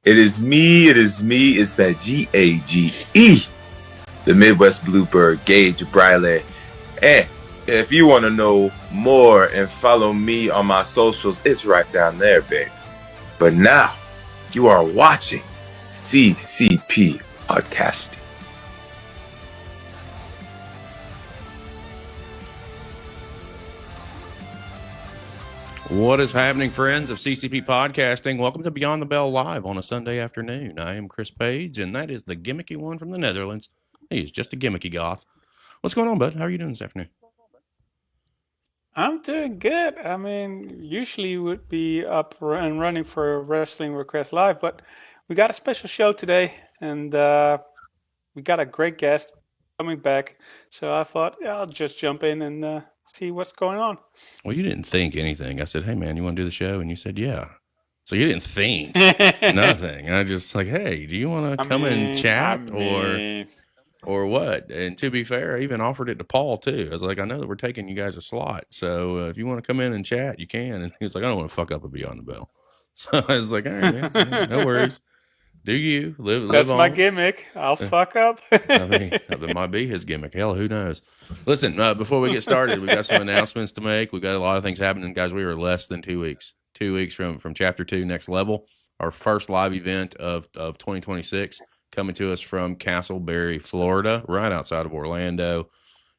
It is me, it's that G-A-G-E, the Midwest Bluebird, Gage Briley. And if you want to know more and follow me on my socials, it's right down there, babe. But now, you are watching CCP Podcasting. What is happening, friends of CCP Podcasting? Welcome to Beyond the Bell Live on a Sunday afternoon. I am Chris Page, and that is the gimmicky one from the Netherlands. He's just a gimmicky goth. What's going on, bud? How are you doing this afternoon? I'm doing good. I mean, usually would be up and running for Wrestling Request Live, but we got a special show today, and we got a great guest coming back. So I thought, yeah, I'll just jump in and see what's going on. Well, you didn't think anything. I said, hey, man, you want to do the show? And you said, yeah. So you didn't think nothing. I just like, hey, do you want to come and chat or what? And to be fair, I even offered it to Paul too. I was like, I know that we're taking you guys a slot, so if you want to come in and chat, you can. And he was like, I don't want to fuck up a Beyond the Bell. So I was like, all right, man, no worries. Do you live That's on. my gimmick. I'll fuck up. I mean, that might be his gimmick. Hell, who knows? Listen, before we get started, we got some announcements to make. We got a lot of things happening, guys. We are less than 2 weeks. 2 weeks from Chapter 2 Next Level, our first live event of 2026, coming to us from Castleberry, Florida, right outside of Orlando.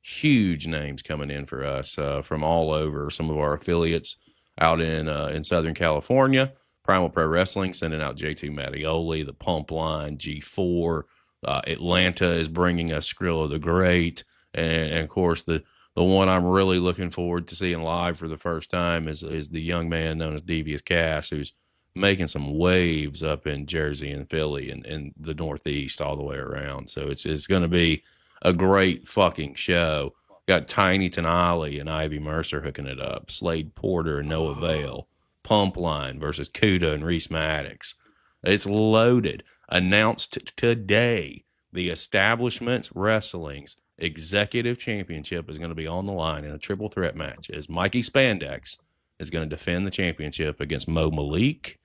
Huge names coming in for us from all over. Some of our affiliates out in Southern California. Primal Pro Wrestling sending out J2 Mattioli, the Pump Line, G4. Atlanta is bringing us Skrilla the Great. And of course, the one I'm really looking forward to seeing live for the first time is the young man known as Devious Cass, who's making some waves up in Jersey and Philly and the Northeast all the way around. So it's going to be a great fucking show. Got Tiny Tenali and Ivy Mercer hooking it up. Slade Porter and Noah Vale. Pump Line versus Kuda and Reese Maddox. It's loaded. Announced today, the Establishment Wrestling's Executive Championship is going to be on the line in a triple threat match as Mikey Spandex is going to defend the championship against Mo Malik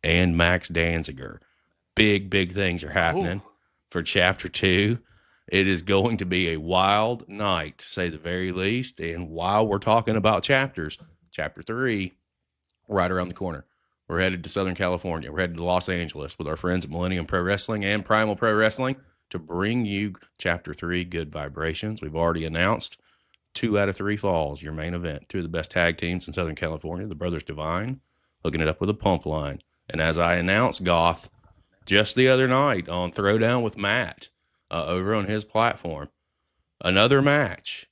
and Max Danziger. Big things are happening for Chapter 2. It is going to be a wild night, to say the very least. And while we're talking about chapters, Chapter 3, right around the corner. We're headed to Southern California. We're headed to Los Angeles with our friends at Millennium Pro Wrestling and Primal Pro Wrestling to bring you Chapter 3 Good Vibrations. We've already announced 2 out of 3 falls, your main event. 2 of the best tag teams in Southern California, the Brothers Divine, hooking it up with a Pump Line. And as I announced, Goth, just the other night on Throwdown with Matt over on his platform, another match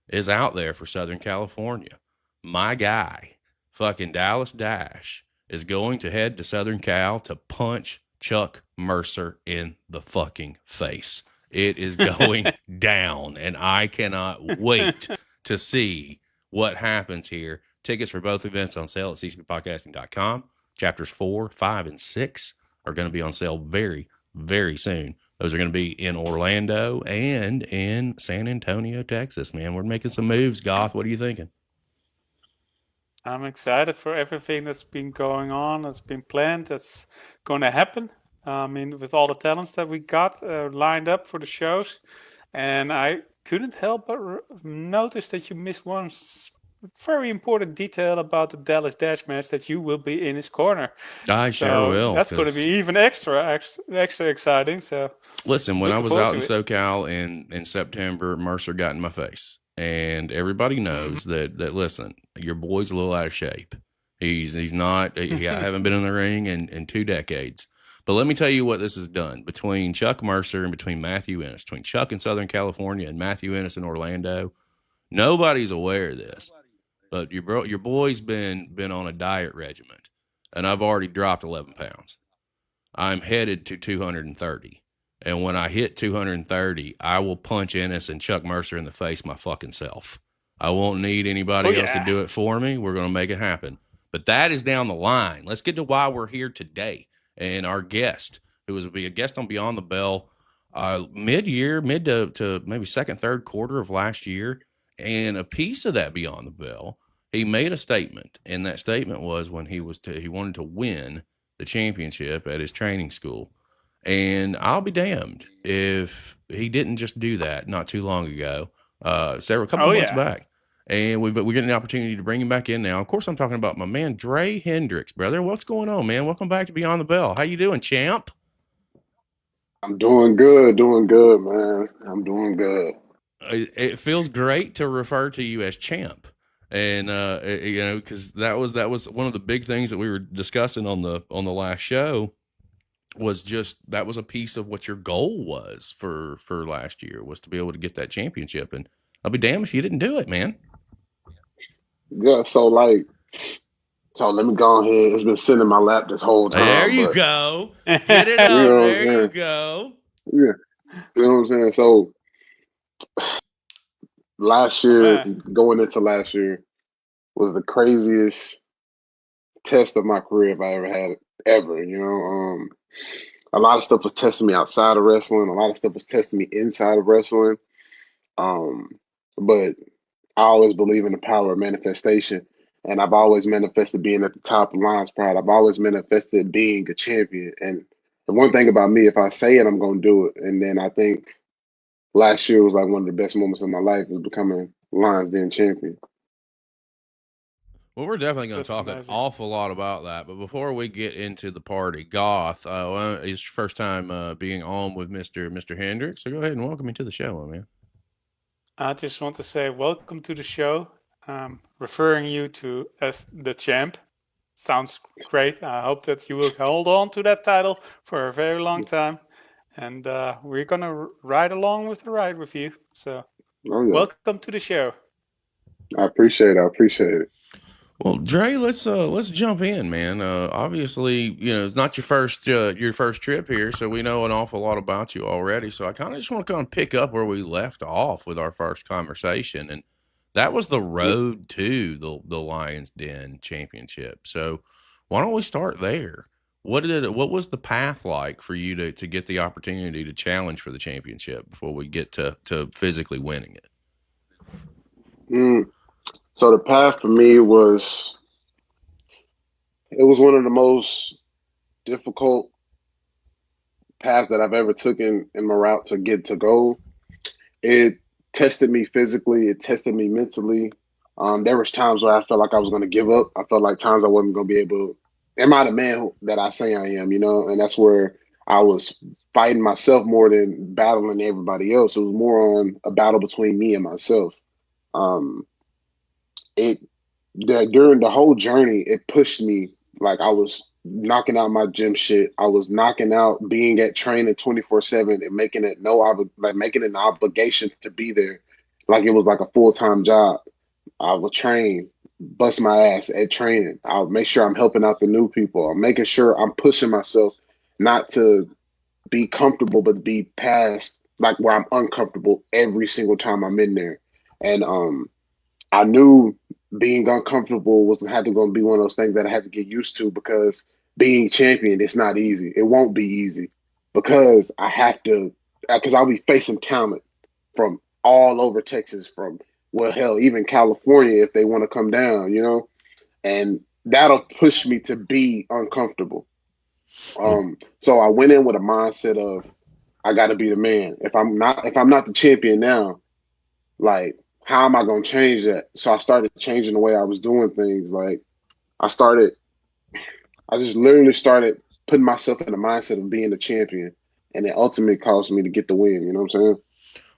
is out there for Southern California. My guy, fucking Dallas Dash, is going to head to Southern Cal to punch Chuck Mercer in the fucking face. It is going down, and I cannot wait to see what happens here. Tickets for both events on sale at ccppodcasting.com. Chapters 4, 5, and 6 are going to be on sale very, very soon. Those are going to be in Orlando and in San Antonio, Texas, man. We're making some moves, Goth. What are you thinking? I'm excited for everything that's been going on, that's been planned, that's going to happen. I mean, with all the talents that we got lined up for the shows. And I couldn't help but notice that you missed one very important detail about the Dallas Dash match, that you will be in his corner. I sure will. That's going to be even extra exciting. So listen, when I was out in SoCal in September, Mercer got in my face. And everybody knows that listen, your boy's a little out of shape. He's not, I haven't been in the ring in 2 decades. But let me tell you what this has done. Between Chuck Mercer and between Matthew Ennis, between Chuck in Southern California and Matthew Ennis in Orlando, nobody's aware of this. But your boy's been on a diet regimen, and I've already dropped 11 pounds. I'm headed to 230. And when I hit 230, I will punch Ennis and Chuck Mercer in the face my fucking self. I won't need anybody else to do it for me. We're going to make it happen. But that is down the line. Let's get to why we're here today. And our guest, who will be a guest on Beyond the Bell mid to maybe second, third quarter of last year. And a piece of that Beyond the Bell, he made a statement. And that statement was when he wanted to win the championship at his training school. And I'll be damned if he didn't just do that not too long ago, a couple Oh months yeah. back. And we're getting the opportunity to bring him back in now. Of course, I'm talking about my man Dre Henrixx, brother. What's going on, man? Welcome back to Beyond the Bell. How you doing, champ? I'm doing good, man. I'm doing good. It feels great to refer to you as champ, and because that was one of the big things that we were discussing on the last show. Was just that was a piece of what your goal was for last year, was to be able to get that championship, and I'll be damned if you didn't do it, man. Yeah, so let me go ahead. It's been sitting in my lap this whole There time, you but go. Get it you out. know what There I'm you saying? go. Yeah, you know what I'm saying? So last Oh year, man. going into last year, was the craziest test of my career if I ever had it, ever. A lot of stuff was testing me outside of wrestling. A lot of stuff was testing me inside of wrestling. Um, but I always believe in the power of manifestation. And I've always manifested being at the top of Lions Pride. I've always manifested being a champion. And the one thing about me, if I say it, I'm going to do it. And then I think last year was like one of the best moments of my life, was becoming Lions Den champion. Well, we're definitely going to That's talk an amazing. awful lot about that. But before we get into the party, Goth, it's your first time being on with Mr. Hendricks. So go ahead and welcome me to the show, my man. I just want to say welcome to the show. Referring you to as the champ sounds great. I hope that you will hold on to that title for a very long time, and we're gonna ride along with the ride with you. So Oh, yeah. welcome to the show. I appreciate it. I appreciate it. Well, Dre, let's jump in, man. Obviously, it's not your first trip here, so we know an awful lot about you already. So I kind of just want to kind of pick up where we left off with our first conversation, and that was the road to the Lions Den Championship. So why don't we start there? What was the path like for you to get the opportunity to challenge for the championship before we get to physically winning it? Mm. So the path for me it was one of the most difficult paths that I've ever taken in my route to get to goal. It tested me physically. It tested me mentally. There was times where I felt like I was going to give up. I felt like times I wasn't going to be able. Am I the man that I say I am? And that's where I was fighting myself more than battling everybody else. It was more on a battle between me and myself. Um, it During the whole journey, it pushed me. Like, I was knocking out my gym shit. I was knocking out being at training 24/7 and making it making it an obligation to be there, like it was like a full-time job. I would train, bust my ass at training. I'll make sure I'm helping out the new people. I'm making sure I'm pushing myself, not to be comfortable, but to be past like where I'm uncomfortable every single time I'm in there. And I knew being uncomfortable was had to going to be one of those things that I had to get used to, because being champion, it's not easy. It won't be easy, because I have to, because I'll be facing talent from all over Texas, from, well, hell, even California if they want to come down, and that'll push me to be uncomfortable. Well, So I went in with a mindset of, I got to be the man. If I'm not the champion now, like, how am I going to change that? So I started changing the way I was doing things. Like, I started, I just literally started putting myself in the mindset of being the champion, and it ultimately caused me to get the win. You know what I'm saying?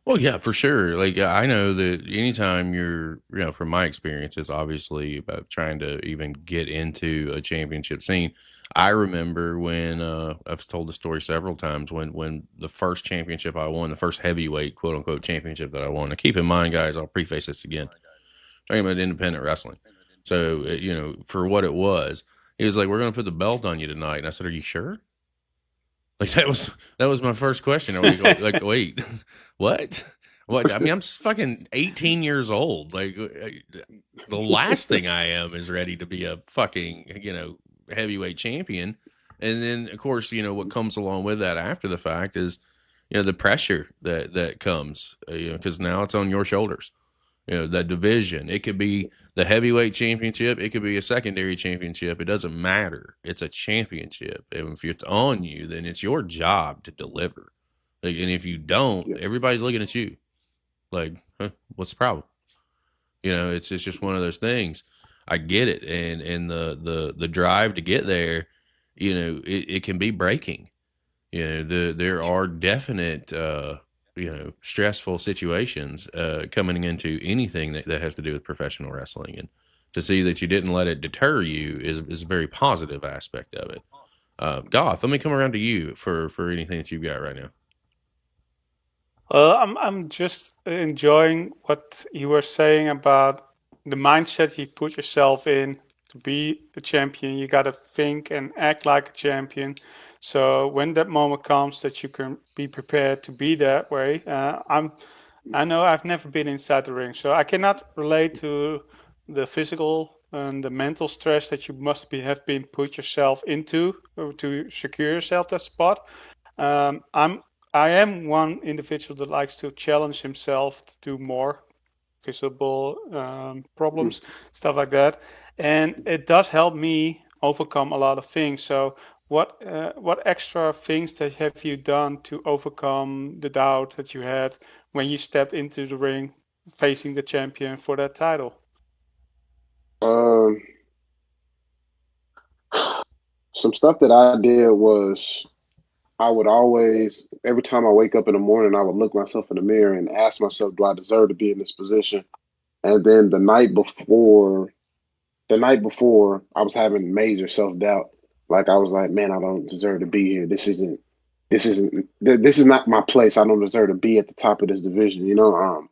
Well, yeah, for sure. Like, I know that anytime from my experience, it's obviously about trying to even get into a championship scene. I remember when I've told the story several times when the first championship I won, the first heavyweight quote unquote championship that I won. Now, keep in mind, guys, I'll preface this again. Talking about independent wrestling. So, for what it was, he was like, "We're going to put the belt on you tonight," and I said, "Are you sure?" Like that was my first question. Are we going, like, wait, what? What? I mean, I'm fucking 18 years old. Like, the last thing I am is ready to be a fucking, heavyweight champion. And then, of course, what comes along with that after the fact is, the pressure that comes, because now it's on your shoulders. that division. It could be the heavyweight championship. It could be a secondary championship. It doesn't matter. It's a championship. And if it's on you, then it's your job to deliver. Like, and if you don't, Yeah. everybody's looking at you like, huh, what's the problem? It's just one of those things. I get it. And the drive to get there, it can be breaking. There are definite, stressful situations coming into anything that has to do with professional wrestling, and to see that you didn't let it deter you is a very positive aspect of it. Goth, let me come around to you for anything that you've got right now. I'm just enjoying what you were saying about the mindset you put yourself in to be a champion. You got to think and act like a champion. So when that moment comes, that you can be prepared to be that way. I know I've never been inside the ring, so I cannot relate to the physical and the mental stress that you have been put yourself into to secure yourself that spot. I am one individual that likes to challenge himself to do more visible problems, stuff like that, and it does help me overcome a lot of things. So, what extra things that have you done to overcome the doubt that you had when you stepped into the ring, facing the champion for that title? Um, some stuff that I did was I would always, every time I wake up in the morning, I would look myself in the mirror and ask myself, do I deserve to be in this position? And then the night before, I was having major self-doubt. Like I was like, man, I don't deserve to be here. This is not my place. I don't deserve to be at the top of this division, you know?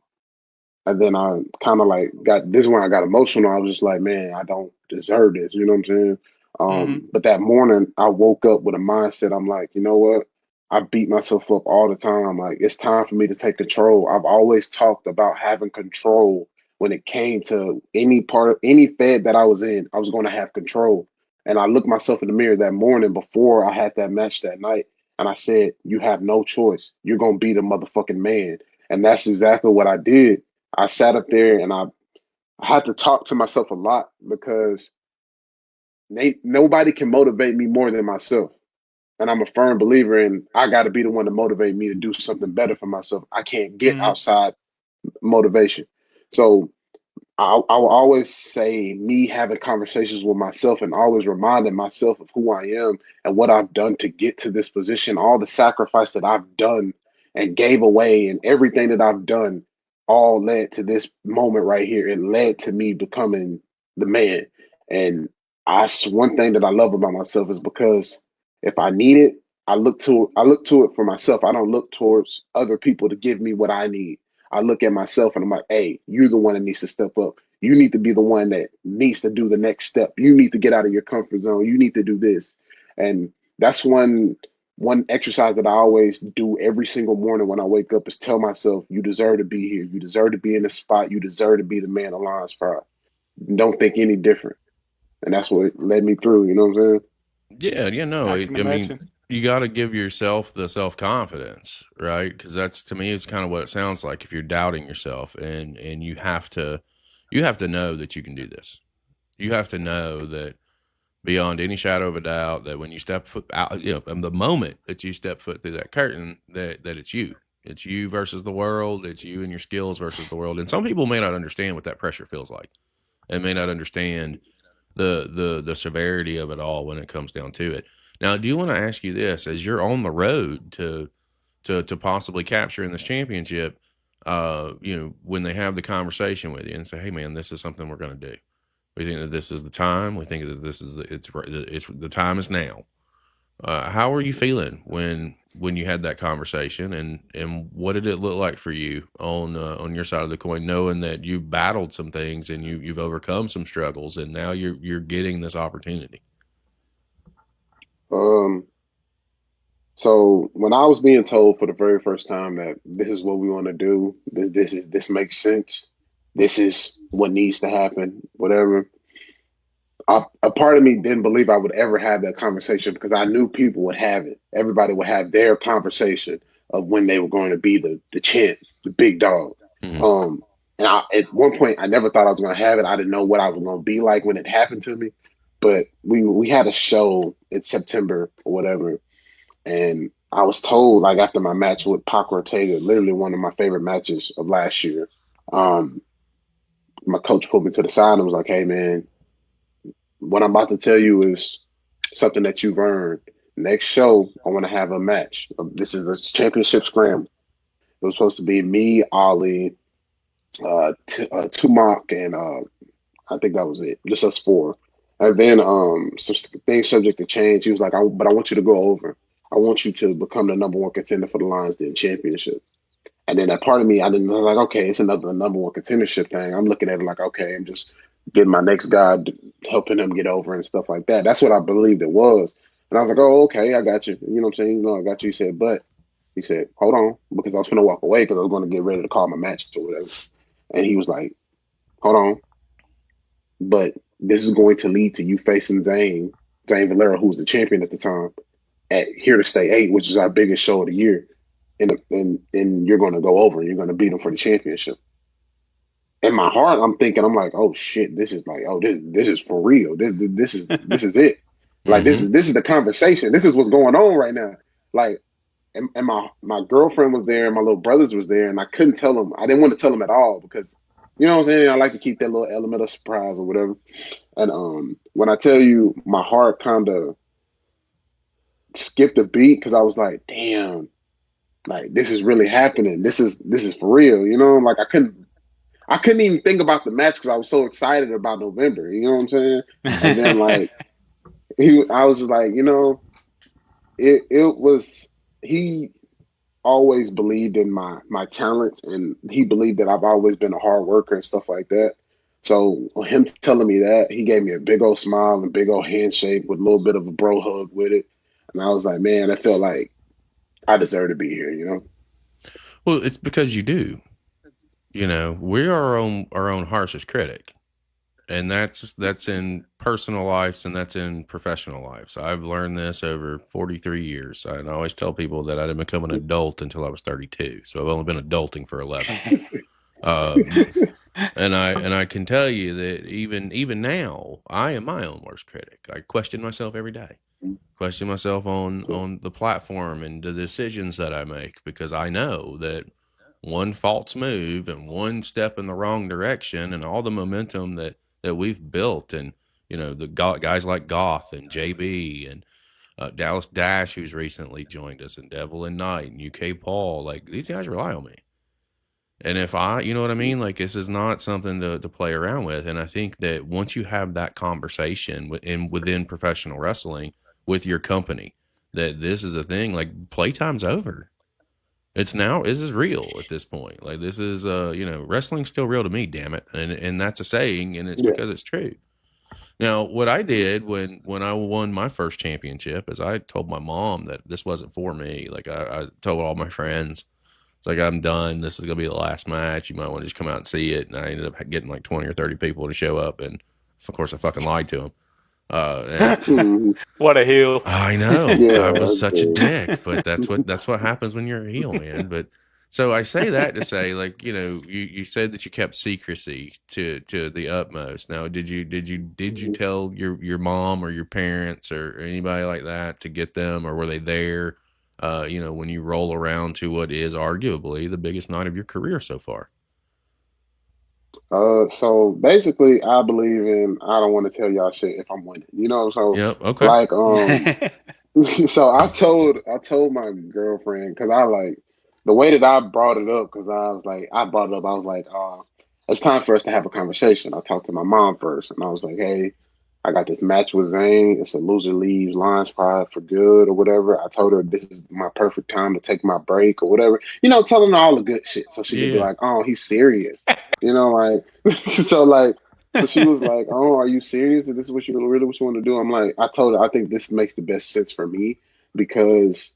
And then I kind of like got this is when I got emotional. I was just like, man, I don't deserve this. You know what I'm saying? Mm-hmm. But that morning, I woke up with a mindset. I'm like, you know what? I beat myself up all the time. Like, it's time for me to take control. I've always talked about having control when it came to any fed that I was in. I was going to have control. And I looked myself in the mirror that morning before I had that match that night. And I said, you have no choice. You're going to be the motherfucking man. And that's exactly what I did. I sat up there and I had to talk to myself a lot because nobody can motivate me more than myself. And I'm a firm believer in I got to be the one to motivate me to do something better for myself. I can't get Mm-hmm. outside motivation. So I will always say me having conversations with myself and always reminding myself of who I am and what I've done to get to this position, all the sacrifice that I've done and gave away and everything that I've done all led to this moment right here. It led to me becoming the man. And one thing that I love about myself is because if I need it, I look to it for myself. I don't look towards other people to give me what I need. I look at myself and I'm like, hey, you're the one that needs to step up. You need to be the one that needs to do the next step. You need to get out of your comfort zone. You need to do this. And that's one exercise that I always do every single morning when I wake up is tell myself, you deserve to be here. You deserve to be in the spot. You deserve to be the man of Lions Pride. Don't think any different. And that's what led me through. You know what I'm saying? Yeah, no. I can I mean, imagine. you got to give yourself the self-confidence, right? Because that's, to me, is kind of what it sounds like if you're doubting yourself, and you have to know that you can do this. You have to know that beyond any shadow of a doubt that when you step foot out, the moment that you step foot through that curtain, that it's you versus the world. It's you and your skills versus the world. And some people may not understand what that pressure feels like, and may not understand the severity of it all when it comes down to it. Now, I do want to ask you this: as you're on the road to possibly capturing this championship, when they have the conversation with you and say, "Hey, man, this is something we're going to do. We think that this is the time. We think that this is it's the time is now." How were you feeling when you had that conversation, and what did it look like for you on your side of the coin, knowing that you battled some things and you've overcome some struggles, and now you're getting this opportunity? Um, so when I was being told for the very first time that this is what we want to do, this makes sense. This is what needs to happen, whatever. A part of me didn't believe I would ever have that conversation because I knew people would have it. Everybody would have their conversation of when they were going to be the champ, the big dog. Mm-hmm. Um, And at one point, I never thought I was going to have it. I didn't know what I was going to be like when it happened to me. But we had a show in September or whatever, and I was told, like, after my match with Pac Ortega, literally one of my favorite matches of last year, um, my coach pulled me to the side and was like, "Hey, man, what I'm about to tell you is something that you've earned. Next show, I want to have a match. This is the championship scramble. It was supposed to be me, Ali, Tumac, and I think that was it. Just us four. And then some things subject to change. He was like, but I want you to go over. I want you to become the number one contender for the Lions Den championship." And then that part of me, I was like, okay, it's another number one contendership thing. I'm looking at it like, okay, I'm just getting my next guy, helping him get over and stuff like that. That's what I believed it was. And I was like, oh, okay, I got you. You know what I'm saying? You know, I got you. He said, but he said, hold on, because I was going to walk away because I was going to get ready to call my match or whatever. And he was like, hold on, but this is going to lead to you facing Zane Valera, who was the champion at the time, at Here to Stay 8, which is our biggest show of the year. And you're going to go over and you're going to beat him for the championship. In my heart, I'm thinking, I'm like, oh shit, this is like, oh, this is for real. This is it. Like this is the conversation. This is what's going on right now. Like, and my girlfriend was there, and my little brothers was there, and I couldn't tell them. I didn't want to tell them at all because, you know what I'm saying? I like to keep that little element of surprise or whatever. And when I tell you, my heart kind of skipped a beat because I was like, damn, like this is really happening. This is for real. You know, like I couldn't even think about the match because I was so excited about November. You know what I'm saying? And then like I was just like, you know, it was he always believed in my talents, and he believed that I've always been a hard worker and stuff like that. So him telling me that, he gave me a big old smile and big old handshake with a little bit of a bro hug with it. And I was like, man, I felt like I deserve to be here, you know? Well, it's because you do. You know, we're our own harshest critic. And that's in personal lives and that's in professional lives. I've learned this over 43 years. I always tell people that I didn't become an adult until I was 32. So I've only been adulting for 11. And I can tell you that even now, I am my own worst critic. I question myself every day. Question myself on the platform and the decisions that I make, because I know that one false move and one step in the wrong direction and all the momentum that we've built, and you know, the guys like Goth and JB and Dallas Dash, who's recently joined us, and Devil and Knight and UK Paul, like these guys rely on me. And if you know what I mean, like this is not something to play around with. And I think that once you have that conversation within professional wrestling with your company, that this is a thing, like playtime's over. This is real at this point. Like this is, you know, wrestling's still real to me, damn it. And that's a saying, and it's because it's true. Now, what I did when I won my first championship is I told my mom that this wasn't for me. Like I told all my friends, it's like, I'm done. This is going to be the last match. You might want to just come out and see it. And I ended up getting like 20 or 30 people to show up. And of course I fucking lied to them. What a heel. I know. Yeah, I was such a dick, but that's what happens when you're a heel, man. But so I say that to say, like, you know, you said that you kept secrecy to the utmost. Now, did you tell your mom or your parents or anybody like that to get them, or were they there? You know, when you roll around to what is arguably the biggest night of your career so far. So basically, I believe in I don't want to tell y'all shit if I'm winning, you know. So Yep. Okay. like so I told my girlfriend, because I like the way that I brought it up, because I was like, it's time for us to have a conversation. I talked to my mom first, and I was like, hey, I got this match with Zane. It's a loser leaves Lions Pride for good or whatever. I told her this is my perfect time to take my break or whatever. You know, telling her all the good shit so she could be like, oh, he's serious. You know, like so she was like, oh, are you serious? Is this what you really want to do? I'm like, I told her I think this makes the best sense for me because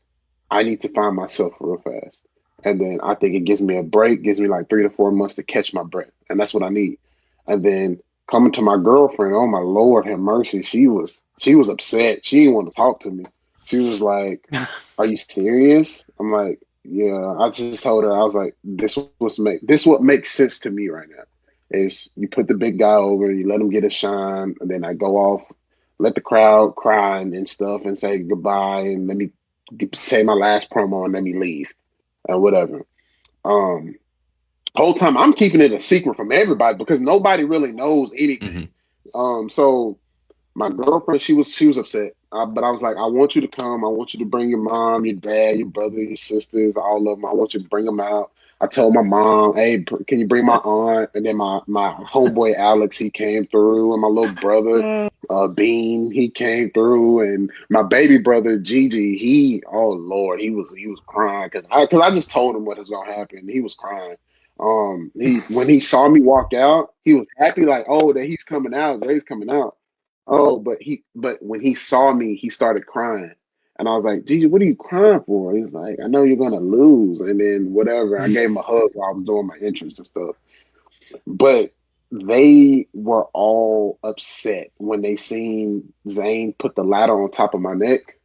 I need to find myself real fast. And then I think it gives me a break, gives me like 3 to 4 months to catch my breath. And that's what I need. And then coming to my girlfriend, oh my Lord, have mercy. She was upset. She didn't want to talk to me. She was like, are you serious? I'm like, Yeah, I just told her, I was like, this what makes sense to me right now. Is you put the big guy over, you let him get a shine, and then I go off, let the crowd cry and stuff, and say goodbye, and let me say my last promo, and let me leave, or whatever. Um, whole time I'm keeping it a secret from everybody because nobody really knows anything. So my girlfriend, she was upset, but I was like, I want you to come. I want you to bring your mom, your dad, your brother, your sisters, all of them. I want you to bring them out. I told my mom, hey, can you bring my aunt? And then my homeboy Alex, he came through, and my little brother Bean, he came through, and my baby brother Gigi, oh Lord, he was crying because I just told him what was gonna happen. He was crying. He when he saw me walk out, he was happy, like, oh, that he's coming out, Ray's coming out. Oh, but when he saw me, he started crying. And I was like, Gigi, what are you crying for? He's like, I know you're gonna lose. And then whatever. I gave him a hug while I was doing my entrance and stuff. But they were all upset when they seen Zane put the ladder on top of my neck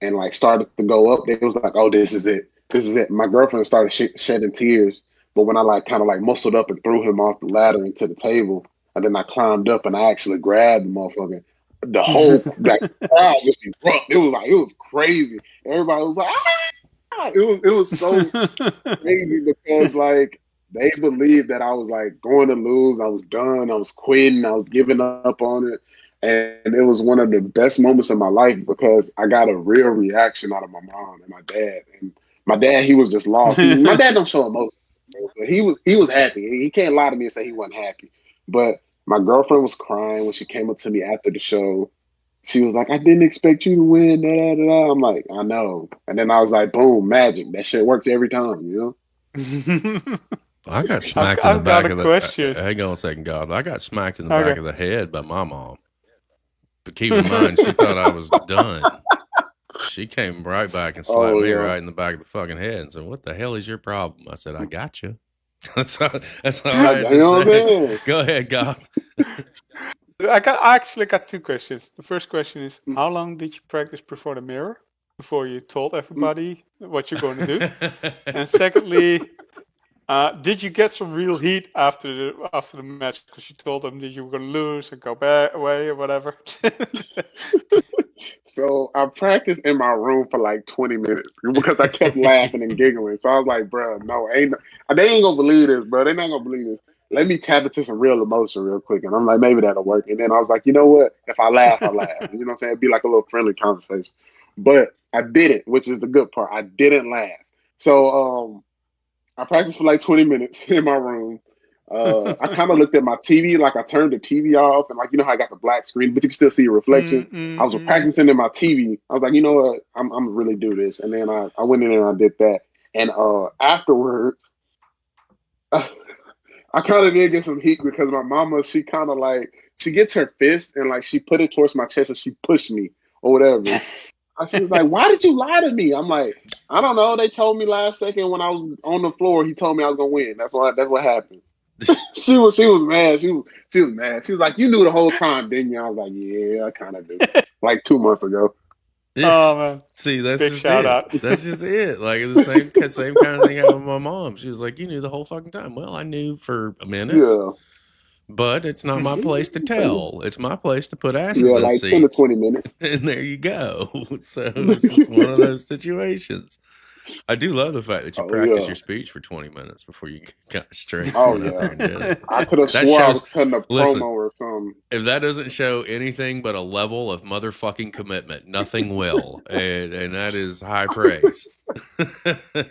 and like started to go up. They was like, "Oh, this is it. This is it." My girlfriend started shedding tears, but when I like kind of like muscled up and threw him off the ladder into the table, and then I climbed up and I actually grabbed the motherfucker, the whole like crowd just erupted. It was crazy. Everybody was like, "Ah!" It was so crazy because like they believed that I was like going to lose. I was done. I was quitting. I was giving up on it. And it was one of the best moments of my life because I got a real reaction out of my mom and my dad. And my dad, he was just lost. My dad don't show emotion, but he was happy. He can't lie to me and say he wasn't happy. But my girlfriend was crying when she came up to me after the show. She was like, I didn't expect you to win. Da, da, da, da. I'm like, I know. And then I was like, boom, magic. That shit works every time, you know? I got smacked in the I've back got a of the. question. Hang on a second, God. I got smacked in the Okay. back of the head by my mom. But keep in mind, she thought I was done. She came right back and slapped me right in the back of the fucking head and said, "What the hell is your problem?" I said, "I got you." That's all I had to say. Go ahead, Goth. I actually got two questions. The first question is, how long did you practice before the mirror before you told everybody what you're going to do? And secondly, did you get some real heat after the match because you told them that you were going to lose and go back away or whatever? So I practiced in my room for like 20 minutes because I kept laughing and giggling. So I was like, bro, no, they ain't gonna believe this, bro. They're not gonna believe this. Let me tap into some real emotion real quick. And I'm like, maybe that'll work. And then I was like, you know what? If I laugh, I laugh. You know what I'm saying? It'd be like a little friendly conversation. But I didn't, which is the good part. I didn't laugh. So I practiced for like 20 minutes in my room. I kind of looked at my TV, like I turned the TV off, and like you know how I got the black screen, but you can still see your reflection. I was practicing in my TV. I was like, you know what, I'm gonna really do this, and then I went in and I did that. And afterwards, I kind of did get some heat because my mama, she kind of like she gets her fist and like she put it towards my chest and she pushed me or whatever. She was like, "Why did you lie to me?" I'm like, "I don't know. They told me last second when I was on the floor. He told me I was gonna win. That's what happened." She was mad. She was mad. She was like, "You knew the whole time, didn't you?" I was like, "Yeah, I kind of do." Like 2 months ago. Oh man! See, that's Big just shout it. out. That's just it. Like the same kind of thing happened with my mom. She was like, "You knew the whole fucking time." Well, I knew for a minute. Yeah. But it's not my place to tell. It's my place to put asses Yeah, in like 10 to seats. 20 minutes. And there you go. So it's just one of those situations. I do love the fact that you Oh practice yeah. your speech for 20 minutes before you got straight Oh went out there yeah. and did it. I could have That swore I shows, was cutting a listen, promo or something. if that doesn't show anything but a level of motherfucking commitment, nothing will. And that is high praise.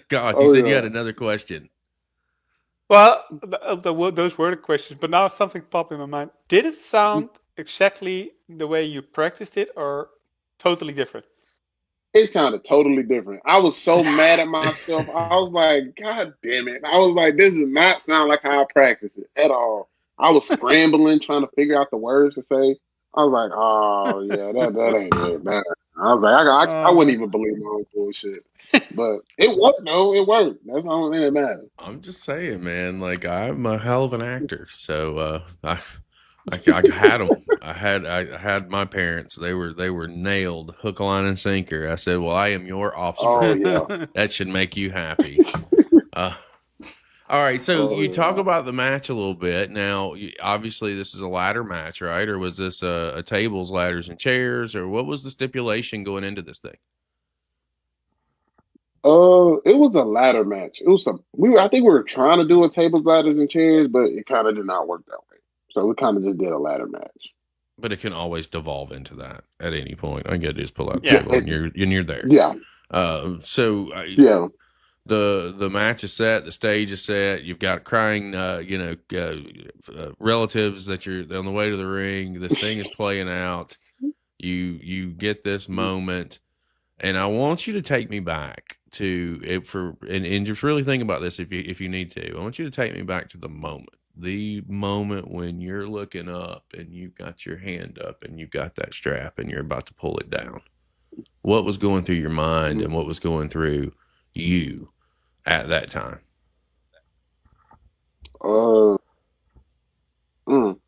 God, you Oh said you had yeah. another question. Well, those were the questions, but now something popped in my mind. Did it sound exactly the way you practiced it, or totally different? It sounded totally different. I was so mad at myself. I was like, God damn it. I was like, this does not sound like how I practice it at all. I was scrambling, trying to figure out the words to say. I was like, oh, yeah, that ain't it. I was like, I wouldn't even believe my own bullshit. But it worked, though. It worked. That's the only thing that matters. I'm just saying, man, like I'm a hell of an actor. So I had them. I had my parents. They were nailed, hook, line, and sinker. I said, "Well, I am your offspring. Oh yeah. That should make you happy." Uh, all right. So Oh you talk yeah. about the match a little bit. Now, obviously, this is a ladder match, right? Or was this a tables, ladders, and chairs? Or what was the stipulation going into this thing? It was a ladder match. It was I think we were trying to do a tables, ladders, and chairs, but it kind of did not work that way. So we kind of just did a ladder match. But it can always devolve into that at any point. I get to just pull out the Yeah. table and you're there. Yeah. So Yeah. the match is set, the stage is set. You've got crying, relatives that you're on the way to the ring. This thing is playing out. You get this moment, and I want you to take me back to it and just really think about this if you need to. I want you to take me back to the moment when you're looking up and you've got your hand up and you've got that strap and you're about to pull it down. What was going through your mind and what was going through you at that time?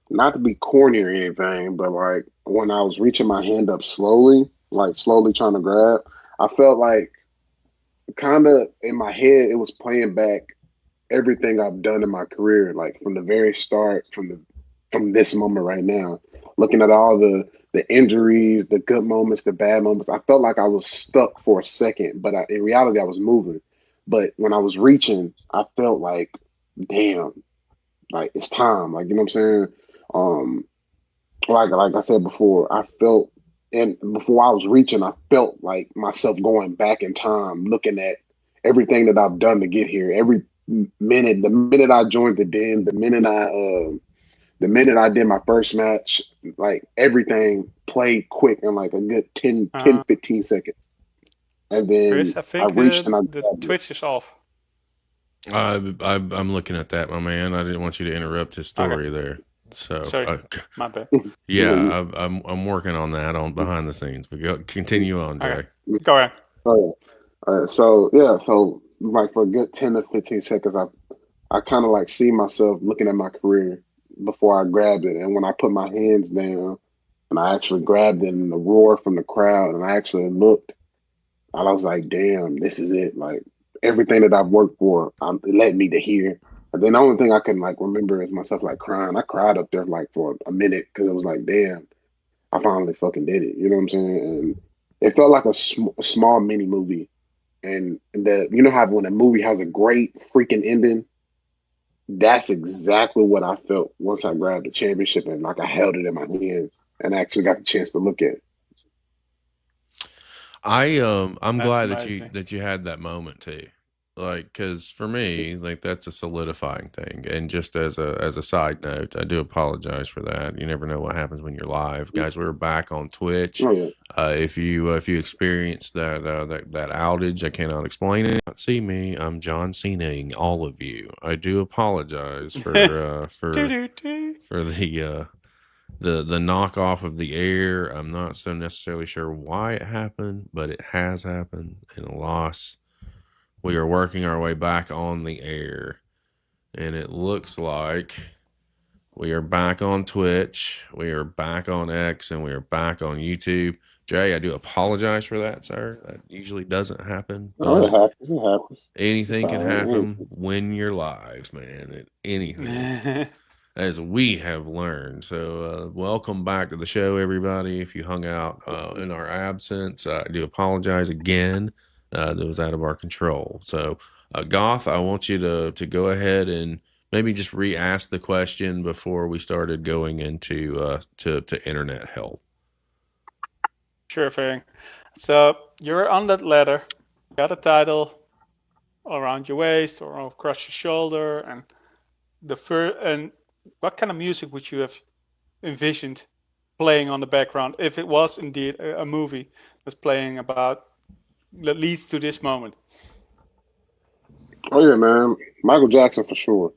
Not to be corny or anything, but like when I was reaching my hand up slowly, like slowly trying to grab, I felt like kind of in my head it was playing back everything I've done in my career, like from the very start, from this moment right now, looking at all the injuries, the good moments, the bad moments. I felt like I was stuck for a second, but in reality, I was moving. But when I was reaching, I felt like, damn, like it's time. Like you know what I'm saying? Um, like I said before, I felt, and before I was reaching, I felt like myself going back in time, looking at everything that I've done to get here. Every minute, the minute I joined the den, the minute I did my first match, like everything played quick in like a good 10, 15 seconds. And Chris, then I I think reached and I the grabbed it. Twitch is off. I'm looking at that, my man. I didn't want you to interrupt his story there. So, Sorry, my bad. yeah, I'm working on that on behind the scenes. But continue on, Dre. Okay. Go ahead. All right. So like for a good 10 to 15 seconds, I kind of like see myself looking at my career before I grabbed it. And when I put my hands down and I actually grabbed it and the roar from the crowd and I actually looked, I was like, damn, this is it. Like everything that I've worked for, it led me to here. And then the only thing I can like remember is myself like crying. I cried up there like for a minute because it was like, damn, I finally fucking did it. You know what I'm saying? And it felt like a small mini movie. And you know how when a movie has a great freaking ending, that's exactly what I felt once I grabbed the championship and like I held it in my hands and actually got the chance to look at it. I'm That's glad amazing. that you had that moment too. Like, because for me, like that's a solidifying thing. And just as a side note, I do apologize for that. You never know what happens when you're live, guys. We're back on Twitch. Oh, yeah. If you experienced that outage, I cannot explain it. Not see me. I'm John Cena-ing all of you. I do apologize for the knockoff of the air. I'm not so necessarily sure why it happened, but it has happened in a loss. We are working our way back on the air, and it looks like we are back on Twitch, we are back on X, and we are back on YouTube. Jay, I do apologize for that, sir. That usually doesn't happen. Oh, it happens. It happens. Anything can Sorry. happen when you're live, man. Anything. As we have learned. So welcome back to the show, everybody. If you hung out in our absence, I do apologize again. That was out of our control. So Goth, I want you to go ahead and maybe just re-ask the question before we started going into to internet health. Sure thing. So you're on that ladder, got a title around your waist or across your shoulder, and and what kind of music would you have envisioned playing on the background if it was indeed a movie that's playing about that leads to this moment? Oh yeah, man. Michael Jackson for sure.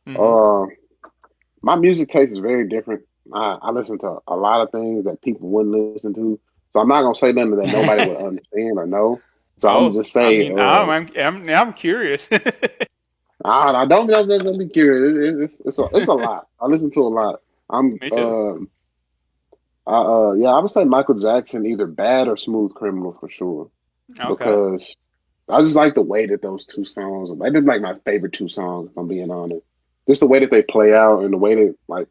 My music taste is very different. I listen to a lot of things that people wouldn't listen to. So I'm not gonna say nothing that nobody would understand or know. So I'm gonna just say. I'm curious. I don't be curious. It's a lot. I listen to a lot. I'm Me too. yeah, I would say Michael Jackson, either Bad or Smooth Criminal for sure, Okay. because I just like the way that those two songs. They've been like my favorite two songs, if I'm being honest. Just the way that they play out and the way that like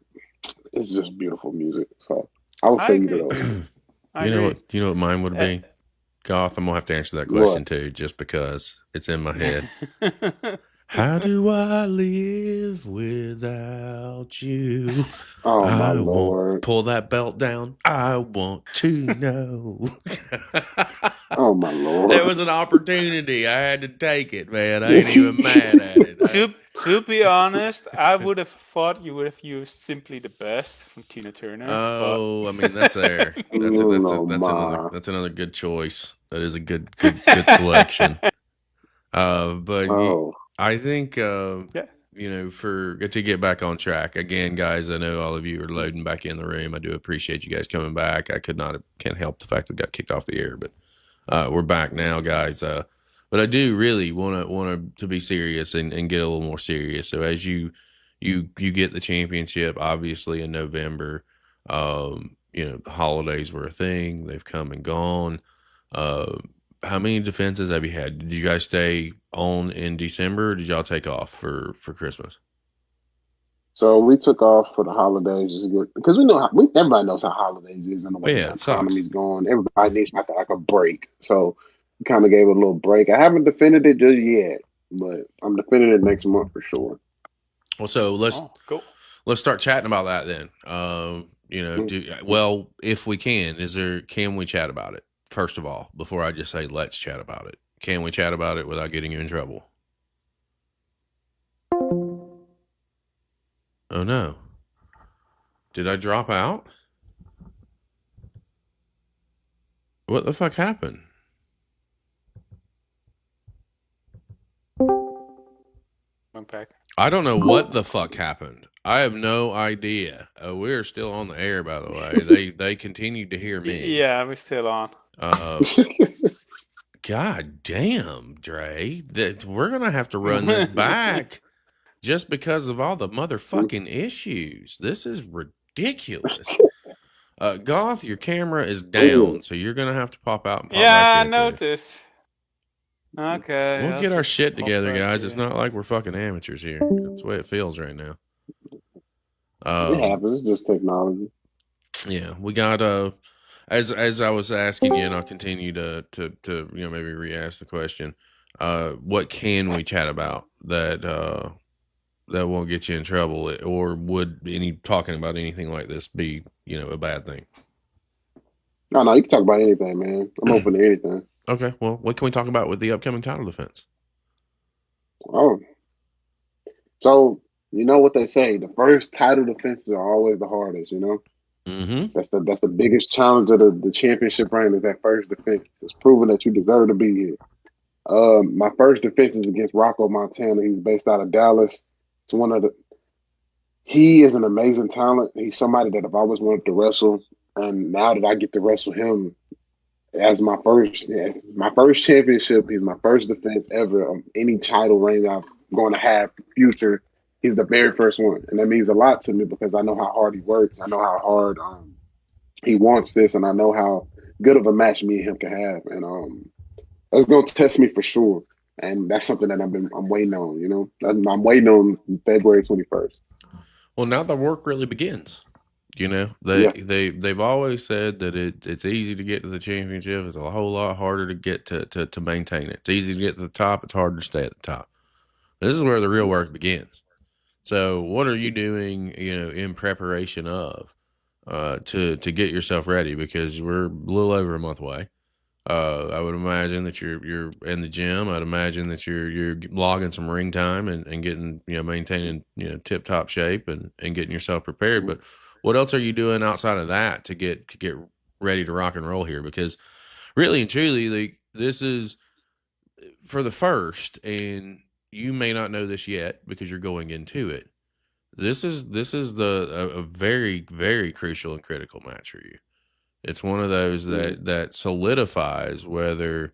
it's just beautiful music. So I would I say either agree. of those two. I You know agree. what? Do you know what mine would Uh, be? Goth. I'm gonna have to answer that question What? too, just because it's in my head. How do I live without you? Oh my I won't lord. pull that belt down. I want to know. Oh my There lord. was an opportunity. I had to take it, man. I ain't even mad at it. to be honest, I would have thought you would have used "Simply the Best" from Tina Turner, but Oh, I mean that's there. No ma. That's another good choice. That is a good selection. But Oh. I think yeah, for to get back on track again, guys. I know all of you are loading back in the room. I do appreciate you guys coming back. I can't help the fact we got kicked off the air, but we're back now, guys. But I do really want to be serious and get a little more serious. So as you get the championship, obviously in November. The holidays were a thing. They've come and gone. Uh, how many defenses have you had? Did you guys stay on in December? Or did y'all take off for Christmas? So we took off for the holidays just because we know everybody knows how holidays is and the way Yeah, the it sucks. economy's going. Everybody needs like a break. So we kind of gave it a little break. I haven't defended it just yet, but I'm defending it next month for sure. Well, so oh, cool. let's start chatting about that then. Mhm. If we can we chat about it first of all before I just say let's chat about it? Can we chat about it without getting you in trouble? Oh no. Did I drop out? What the fuck happened? Went back. I don't know what the fuck happened. I have no idea. We're still on the air, by the way. They continued to hear me. Yeah, we're still on. God damn, Dre. We're gonna have to run this back just because of all the motherfucking issues. This is ridiculous. Goth, your camera is down, so you're gonna have to pop out and pop back Yeah, I in too. noticed. Okay, We'll I'll get our just shit pop together, back guys. It's in. not like we're fucking amateurs here. That's the way it feels right now. It happens. It's just technology. Yeah, we got as I was asking you, and I'll continue to maybe re-ask the question. What can we chat about that won't get you in trouble, or would any talking about anything like this be a bad thing? No, you can talk about anything, man. I'm open to anything. Okay, well, what can we talk about with the upcoming title defense? Oh, so you know what they say: the first title defenses are always the hardest. You know, Mm-hmm. that's the biggest challenge of the championship reign is that first defense. It's proving that you deserve to be here. My first defense is against Rocco Montana. He's based out of Dallas. It's one of the. He is an amazing talent. He's somebody that I've always wanted to wrestle, and now that I get to wrestle him as my first championship, he's my first defense ever of any title reign I'm going to have future. He's the very first one, and that means a lot to me because I know how hard he works. I know how hard he wants this, and I know how good of a match me and him can have, and that's going to test me for sure. And that's something that I'm waiting on. You know, I'm waiting on February 21st. Well, now the work really begins. Yeah. They've always said that it's easy to get to the championship. It's a whole lot harder to get to maintain it. It's easy to get to the top. It's harder to stay at the top. This is where the real work begins. So, what are you doing? In preparation of to get yourself ready, because we're a little over a month away. I would imagine that you're in the gym. I'd imagine that you're logging some ring time and getting maintaining tip top shape and getting yourself prepared. But what else are you doing outside of that to get ready to rock and roll here? Because really and truly, this is for the first, and you may not know this yet because you're going into it. This is a very, very crucial and critical match for you. It's one of those that solidifies whether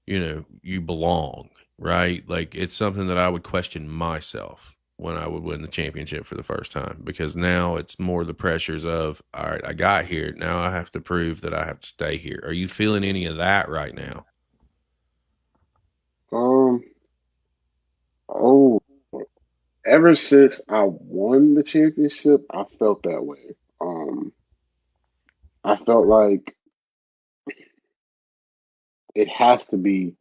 you belong, right? Like, it's something that I would question myself when I would win the championship for the first time, because now it's more the pressures of, all right, I got here. Now I have to prove that I have to stay here. Are you feeling any of that right now? Oh, ever since I won the championship, I felt that way. I felt like it has to be.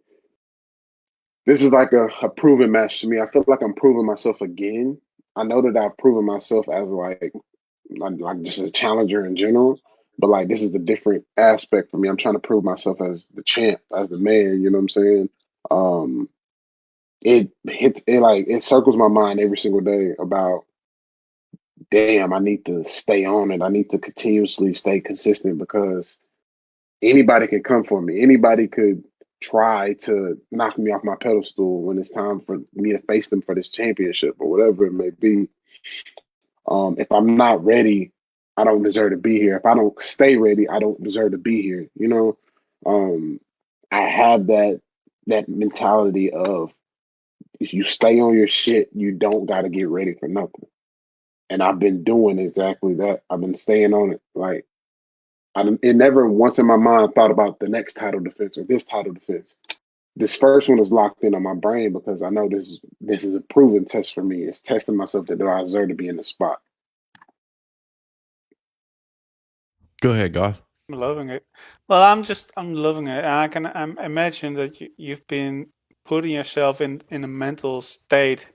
This is like a proven match to me. I feel like I'm proving myself again. I know that I've proven myself as like just a challenger in general, but like this is a different aspect for me. I'm trying to prove myself as the champ, as the man. You know what I'm saying? Um, it hits it like it circles my mind every single day about damn, I need to stay on it. I need to continuously stay consistent because anybody can come for me. Anybody could try to knock me off my pedestal when it's time for me to face them for this championship or whatever it may be. If I'm not ready, I don't deserve to be here. If I don't stay ready, I don't deserve to be here. You know, um, I have that mentality of if you stay on your shit, you don't got to get ready for nothing. And I've been doing exactly that. I've been staying on it. Like it never once in my mind thought about the next title defense or this title defense. This first one is locked in on my brain because I know this is a proven test for me. It's testing myself that do I deserve to be in the spot. Go ahead, Goth. I'm loving it. Well, I'm loving it. And I can imagine that you've been putting yourself in a mental state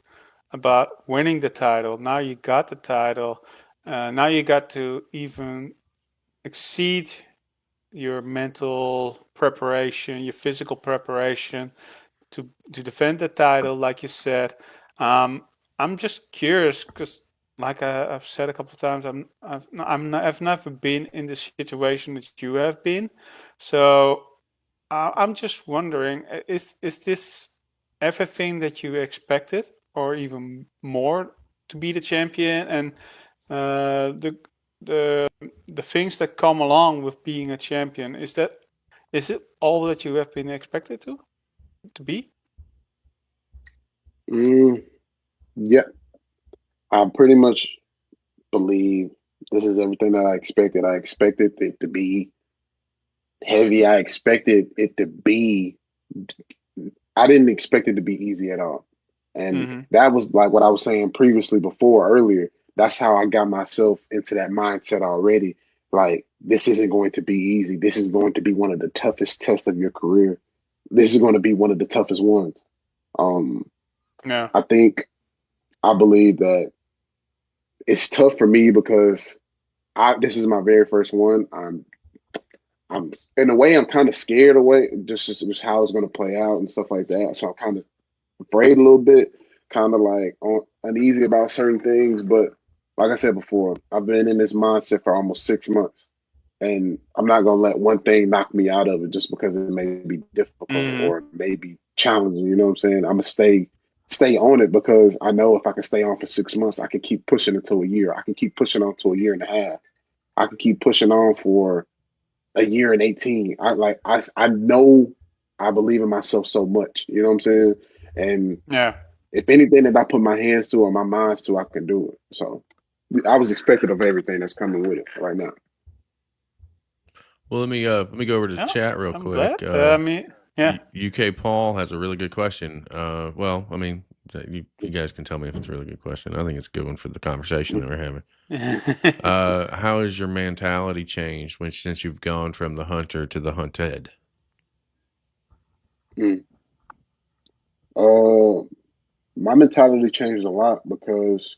about winning the title. Now you got the title. Now you got to even exceed your mental preparation, your physical preparation to defend the title, like you said. I'm just curious because, like I've said a couple of times, I've never been in the situation that you have been. So I'm just wondering, is this everything that you expected, or even more, to be the champion, and the the things that come along with being a champion? Is it all that you have been expected to be? Mm, yeah, I pretty much believe this is everything that I expected. I expected it to be heavy. I expected it to be. I didn't expect it to be easy at all. And Mm-hmm. that was like what I was saying previously before earlier. That's how I got myself into that mindset already. Like, this isn't going to be easy. This is going to be one of the toughest tests of your career. This is going to be one of the toughest ones. Um, Yeah. I believe that it's tough for me because this is my very first one. I'm in a way I'm kind of scared away just how it's going to play out and stuff like that. So I'm kind of afraid a little bit, kind of like uneasy about certain things. But like I said before, I've been in this mindset for almost 6 months, and I'm not gonna let one thing knock me out of it just because it may be difficult Mm-hmm. or maybe challenging. You know what I'm saying? I'm gonna stay on it because I know if I can stay on for 6 months, I can keep pushing until a year. I can keep pushing on to a year and a half. I can keep pushing on for a year and 18. I know I believe in myself so much. You know what I'm saying? And Yeah. if anything that I put my hands to or my minds to, I can do it. So I was expecting of everything that's coming with it right now. Well, let me go over to the Yeah. chat real I'm glad. quick. I mean, yeah. UK Paul has a really good question. Well, I mean, you guys can tell me if it's a really good question. I think it's a good one for the conversation that we're having. How has your mentality changed since you've gone from the hunter to the hunted? Mm. Uh, my mentality changed a lot because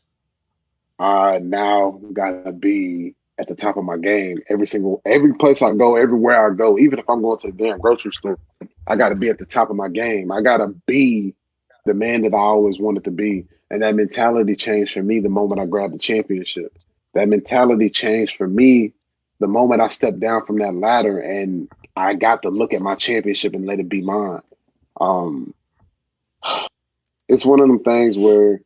I now gotta be at the top of my game every place I go, everywhere I go, even if I'm going to the damn grocery store, I gotta be at the top of my game. I gotta be the man that I always wanted to be. And that mentality changed for me the moment I grabbed the championship. That mentality changed for me the moment I stepped down from that ladder and I got to look at my championship and let it be mine. Um, it's one of them things where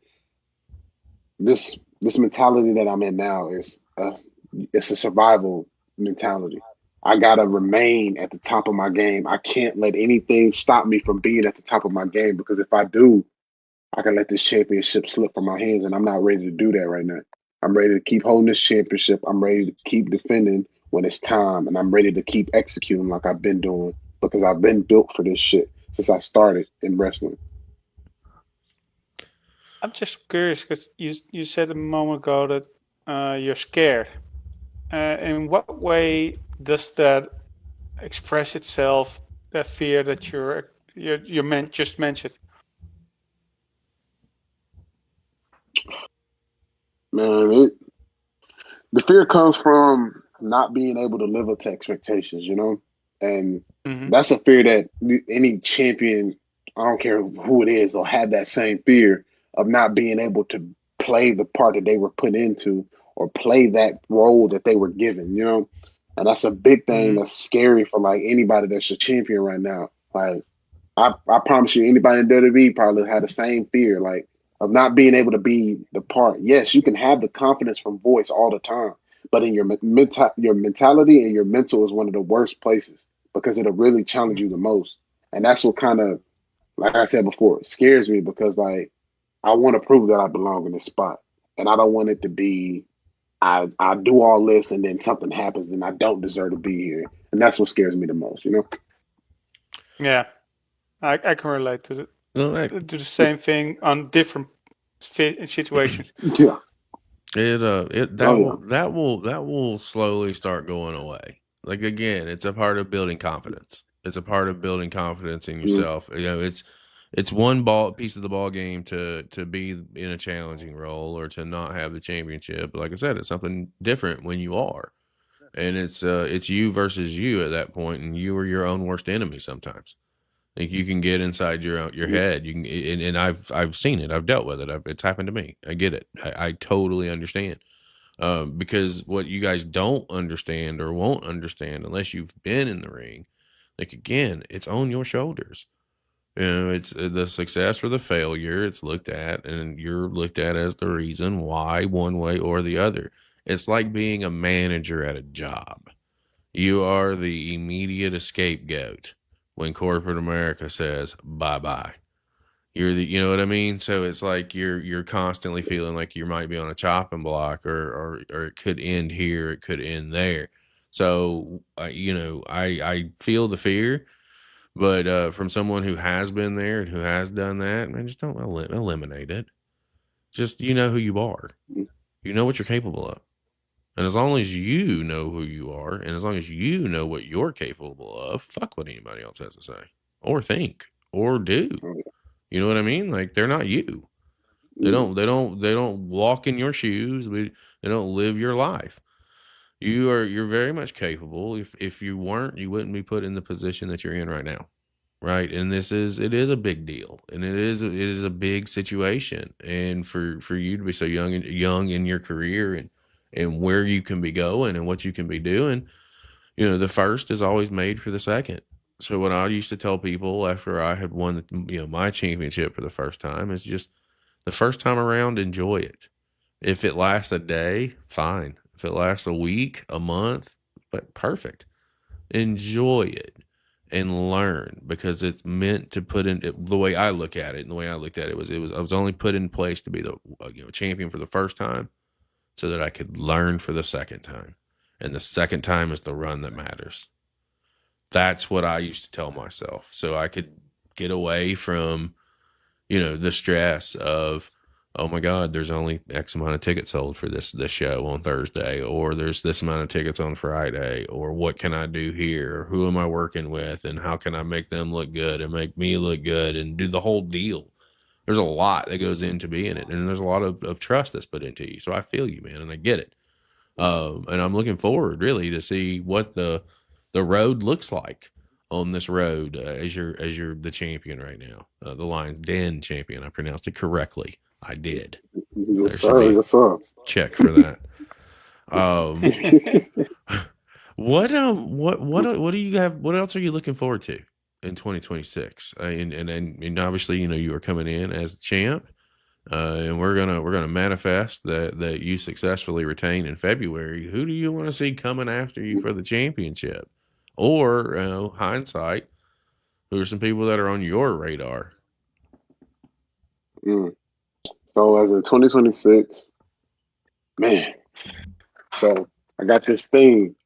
this mentality that I'm in now is it's a survival mentality. I gotta remain at the top of my game. I can't let anything stop me from being at the top of my game because if I do, I can let this championship slip from my hands, and I'm not ready to do that right now. I'm ready to keep holding this championship. I'm ready to keep defending when it's time, and I'm ready to keep executing like I've been doing because I've been built for this shit since I started in wrestling. I'm just curious because you said a moment ago that you're scared. In what way does that express itself? That fear that just mentioned. Man, the fear comes from not being able to live up to expectations, and Mm-hmm. that's a fear that any champion, I don't care who it is, will have that same fear of not being able to play the part that they were put into or play that role that they were given. And that's a big thing Mm-hmm. that's scary for like anybody that's a champion right now. Like I promise you, anybody in WWE probably had the same fear, like of not being able to be the part. Yes, you can have the confidence from voice all the time, but in your mentality and your mental is one of the worst places because it'll really challenge you the most. And that's what kind of, like I said before, scares me because like I want to prove that I belong in this spot, and I don't want it to be I do all this and then something happens and I don't deserve to be here, and that's what scares me the most. Yeah, I can relate to Well, the same thing on different situations. Yeah. that Oh will yeah. that will slowly start going away. Like again, it's a part of building confidence. It's a part of building confidence in Mhm. yourself. It's piece of the ball game to be in a challenging role or to not have the championship. But like I said, it's something different when you are, and it's you versus you at that point, and you are your own worst enemy sometimes. Like you can get inside your head. You can, and I've seen it. I've dealt with it. It's happened to me. I get it. I totally understand. Because what you guys don't understand or won't understand unless you've been in the ring, like again, it's on your shoulders. It's the success or the failure. It's looked at, and you're looked at as the reason why one way or the other. It's like being a manager at a job. You are the immediate scapegoat when corporate America says bye bye. You know what I mean? So it's like you're constantly feeling like you might be on a chopping block, or it could end here, it could end there. So I feel the fear, but from someone who has been there and who has done that, man, just don't eliminate it. Just you know who you are. You know what you're capable of. And as long as you know who you are, and as long as you know what you're capable of, fuck what anybody else has to say or think or do. You know what I mean? Like they're not you. They don't walk in your shoes. They don't live your life. You're very much capable. If you weren't, you wouldn't be put in the position that you're in right now. Right. And it is a big deal, and it is a big situation. And for you to be so young in your career and where you can be going and what you can be doing, the first is always made for the second. So what I used to tell people after I had won, my championship for the first time is just the first time around, enjoy it. If it lasts a day, fine. If it lasts a week, a month, but perfect. Enjoy it and learn because it's meant to put in the way I look at it. And the way I looked at it was I was only put in place to be the champion for the first time so that I could learn for the second time. And the second time is the run that matters. That's what I used to tell myself. So I could get away from, the stress of, oh my God, there's only X amount of tickets sold for this show on Thursday, or there's this amount of tickets on Friday, or what can I do here? Or who am I working with? And how can I make them look good and make me look good and do the whole deal? There's a lot that goes into being it. And there's a lot of trust that's put into you. So I feel you, man, and I get it. And I'm looking forward really to see what the road looks like on this road as you're the champion right now, the Lions Den champion. I pronounced it correctly. I did. Yes, There should sir. be Yes, sir. check for that. What do you have? What else are you looking forward to in 2026? And obviously, you are coming in as the champ. And we're gonna manifest that you successfully retain in February. Who do you want to see coming after you for the championship? Or hindsight, who are some people that are on your radar? Mm. So as in 2026, man. So I got this thing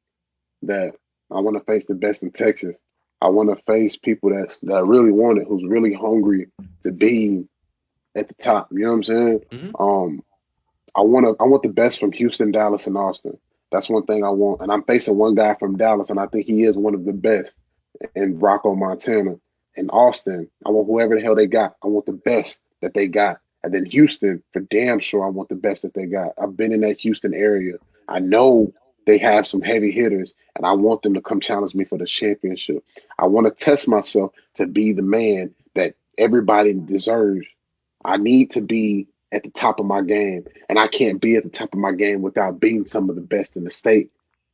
that I want to face the best in Texas. I want to face people that really want it, who's really hungry to be at the top. You know what I'm saying? Mhm. I want the best from Houston, Dallas, and Austin. That's one thing I want. And I'm facing one guy from Dallas, and I think he is one of the best in Rocco, Montana. In Austin, I want whoever the hell they got. I want the best that they got. And then Houston, for damn sure, I want the best that they got. I've been in that Houston area. I know they have some heavy hitters, and I want them to come challenge me for the championship. I want to test myself to be the man that everybody deserves. I need to be at the top of my game, and I can't be at the top of my game without beating some of the best in the state.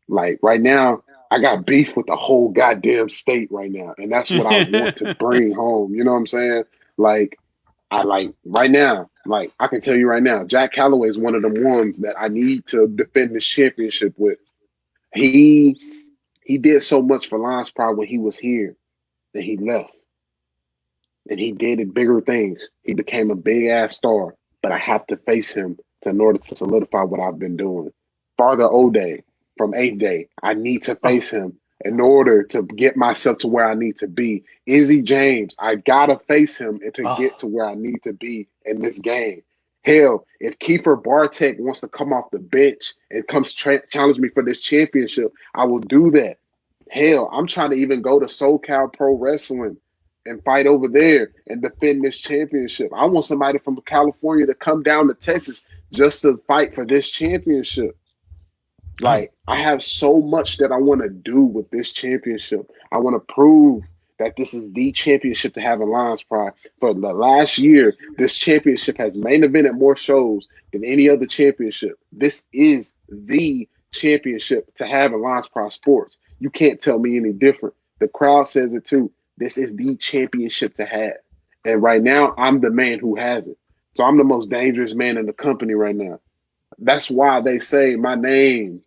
Like right now, I got beef with the whole goddamn state right now, and that's what I want to bring home. You know what I'm saying? Like I like right now, like I can tell you right now, Jack Calloway is one of them ones that I need to defend this championship with. He he did so much for Lions Pride when he was here, and he left and he did bigger things. He became a big ass star, but I have to face him in order to solidify what I've been doing. Father O'Day from 8th Day, I need to Oh, face him in order to get myself to where I need to be. Izzy James, I gotta face him and to get oh, to where I need to be in this game. Hell, if Kiefer Bartek wants to come off the bench and comes challenge me for this championship, I will do that. Hell, I'm trying to even go to SoCal Pro Wrestling and fight over there and defend this championship. I want somebody from California to come down to Texas just to fight for this championship. Oh, Like, I have so much that I want to do with this championship. I want to prove that this is the championship to have in Lions Pride. For the last year, this championship has main evented more shows than any other championship. This is the championship to have in Lions Pride sports. You can't tell me any different. The crowd says it too. This is the championship to have. And right now, I'm the man who has it. So I'm the most dangerous man in the company right now. That's why they say my name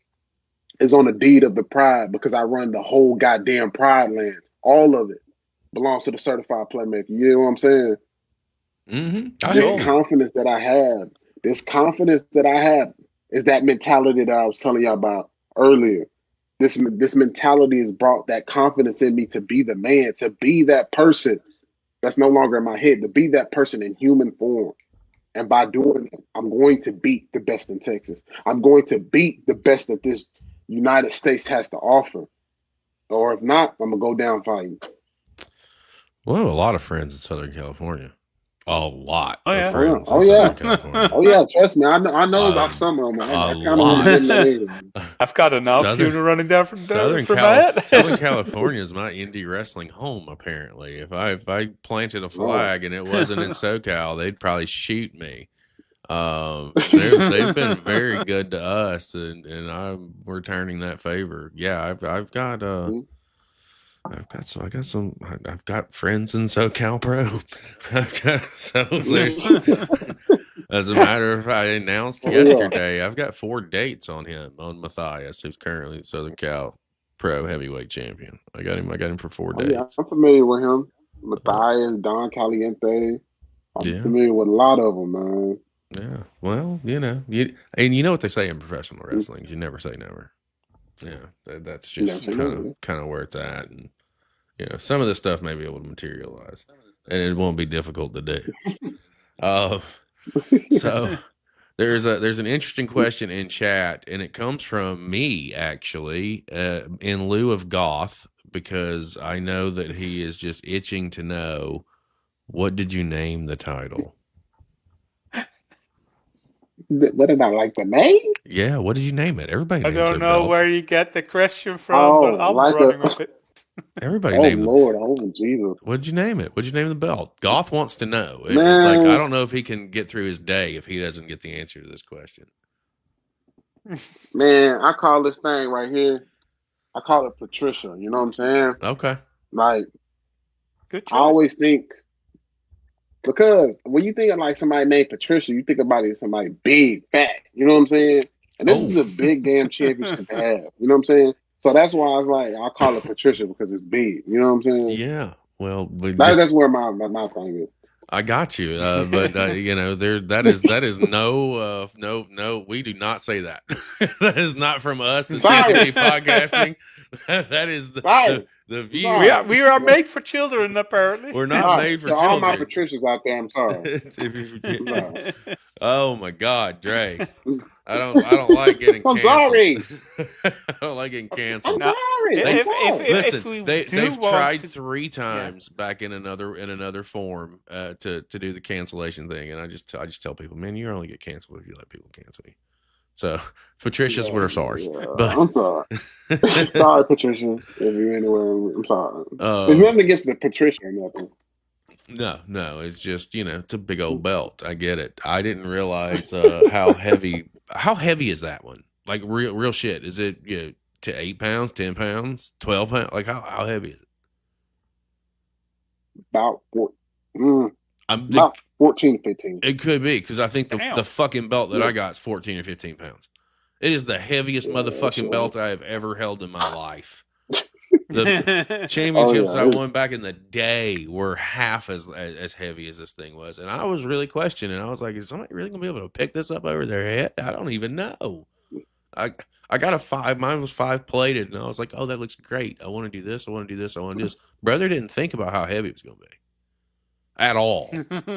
is on the deed of the pride because I run the whole goddamn pride lands. All of it belongs to the certified playmaker. You know what I'm saying? I This hear cool. you. confidence that I have, this confidence that I have is that mentality that I was telling you about earlier. This mentality has brought that confidence in me to be the man, to be that person that's no longer in my head, to be that person in human form. And by doing it, I'm going to beat the best in Texas. I'm going to beat the best that this United States has to offer. Or if not, I'm gonna go down fighting. Well, I have a lot of friends in Southern California. A lot Oh of yeah. Oh yeah, friends in oh yeah, Southern California. oh yeah. Trust me, I know A, about some of them. a I kind of want to get in the lot. ring. I've got an elf Southern unit running down from my Southern head. California is my indie wrestling home. Apparently, if I planted a No, flag and it wasn't in SoCal, they'd probably shoot me. They've been very good to us, and I'm returning that favor. Yeah, I've got friends in SoCal Pro. There's, as a matter of fact, I announced oh yeah, yesterday, I've got 4 dates on him, on Matthias, who's currently Southern Cal Pro heavyweight champion. I got him for 4 oh yeah. dates. I'm familiar with him. Uh, Matthias, Don Caliente. I'm yeah. familiar with a lot of them, man. Yeah. Well, you know what they say in professional wrestling is you never say never. Yeah. That's You never just say no. kind of where it's at. And, some of this stuff may be able to materialize and it won't be difficult to do. Uh, so there's an interesting question in chat, and it comes from me actually, in lieu of Goth, because I know that he is just itching to know, what did you name the title? What did I like the name? Yeah, what did you name it? Everybody I names don't their know belt. where you get the question from, but Oh, I'm like a running with it. Everybody oh named the. Lord, oh Jesus, What did you name it? What did you name the belt? Goth wants to know. Like, I man, don't know if he can get through his day if he doesn't get the answer to this question. man. I call this thing right here. I call it Patricia. You know what I'm saying? Okay. Like Good I choice. always think because when you think of like somebody named Patricia, you think about it as somebody big, fat. You know what I'm saying? And this Oh, is a big damn championship to have. You know what I'm saying? So that's why I was like, I call it Patricia because it's big. You know what I'm saying? yeah. Well, That's where my thing is. I got you, but you know, that is no. We do not say that. That is not from us at Sorry. TCP podcasting. That is Sorry. the view. We Sorry. are made for children, apparently. We're not Sorry. made for To all my children. Patricias out there, I'm sorry. If you forget. I'm sorry. Oh my God, Dre! I don't like getting I'm canceled. sorry. I don't like getting I'm canceled. Now, sorry. I'm sorry. Listen, we they've want tried to, 3 times back in another form to do the cancellation thing, and I just tell people, man, you only get canceled if you let people cancel you. So, Patricia's, we're sorry, but I'm sorry. Sorry, Patricia. If you're anywhere, I'm sorry. uh, There's nothing against the Patricia or nothing. no, it's just, you know, it's a big old belt. I get it. I didn't realize how heavy. How heavy is that one? Like real shit. Is it, you know, to 8 pounds, 10 pounds, 12 pounds? Like how heavy is it? About I'm about 14, 15. It could be, because I think the Damn. fucking belt that Yeah. I got is 14 or 15 pounds. It is the heaviest motherfucking sure. belt I have ever held in my life. The championships Oh, yeah. I won back in the day were half as heavy as this thing was, and I was really questioning. I was like, "Is somebody really gonna be able to pick this up over their head? I don't even know." I got a 5. Mine was 5 plated, and I was like, "Oh, that looks great. I want to do this. I want to do this. I want to do this." Brother didn't think about how heavy it was gonna be at all.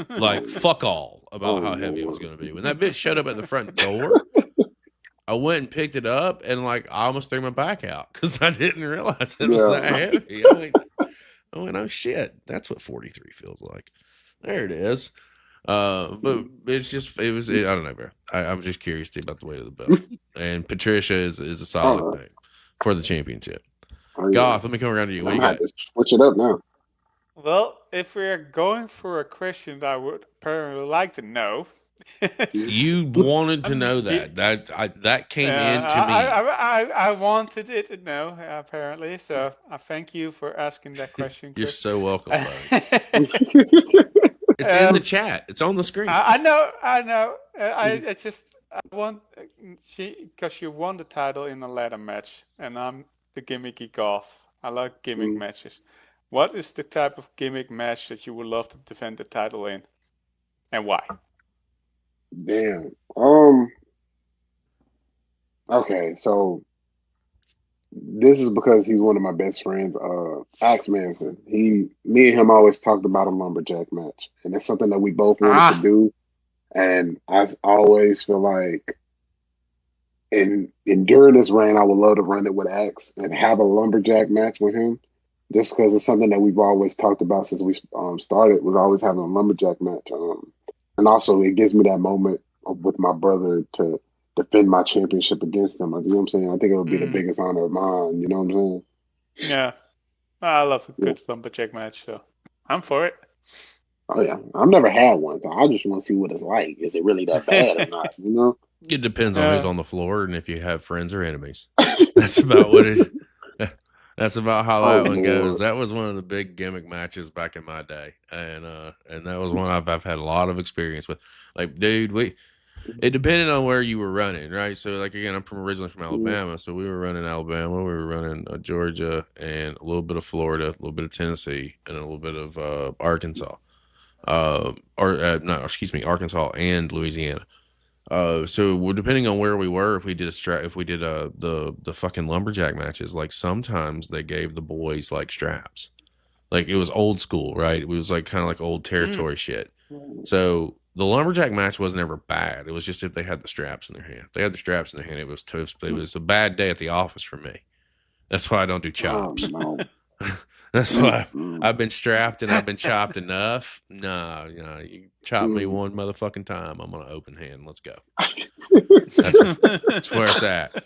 Like, fuck all about how heavy it was going to be. When that bitch showed up at the front door, I went and picked it up, and like I almost threw my back out because I didn't realize it was that heavy. I went, oh shit, that's what 43 feels like. There it is. But it's just, I don't know, bro. I'm just curious about the weight of the belt. And Patricia is a solid name for the championship. Goth, let me come around to you. What do you got? To switch it up now. Well, if we're going for a question that I would apparently like to know. You wanted to know that. That came into me. I wanted it to know, apparently. So I thank you for asking that question, You're Chris. so welcome, buddy. It's in the chat. It's on the screen. I know. I want, because you won the title in a ladder match, and I'm the gimmicky golf. I like gimmick matches. What is the type of gimmick match that you would love to defend the title in, and why? Damn. Okay, so this is because he's one of my best friends, Axe Manson. Me and him always talked about a lumberjack match, and it's something that we both wanted to do. And I always feel like, and during this reign, I would love to run it with Axe and have a lumberjack match with him, just because it's something that we've always talked about since we started. Was always having a lumberjack match, and also it gives me that moment with my brother to defend my championship against him. You know what I'm saying? I think it would be the biggest honor of mine. You know what I'm saying? Yeah, I love a good lumberjack match, so I'm for it. Oh yeah, I've never had one, so I just want to see what it's like. Is it really that bad or not? You know? It depends on who's on the floor and if you have friends or enemies. That's about what it. That's about how that one goes. That was one of the big gimmick matches back in my day, and that was one I've had a lot of experience with. Like, dude, it depended on where you were running, right? So, like, again, I'm originally from Alabama, so we were running Alabama, we were running Georgia, and a little bit of Florida, a little bit of Tennessee, and a little bit of Arkansas, Arkansas and Louisiana. So depending on where we were, if we did the fucking lumberjack matches, like sometimes they gave the boys like straps, like it was old school, right? It was like kind of like old territory shit. So the lumberjack match wasn't ever bad. It was just if they had the straps in their hand. If they had the straps in their hand, it was a bad day at the office for me. That's why I don't do chops. Oh, no. That's why I've been strapped and I've been chopped enough. No, you chop me one motherfucking time, I'm gonna open hand. Let's go. That's where it's at.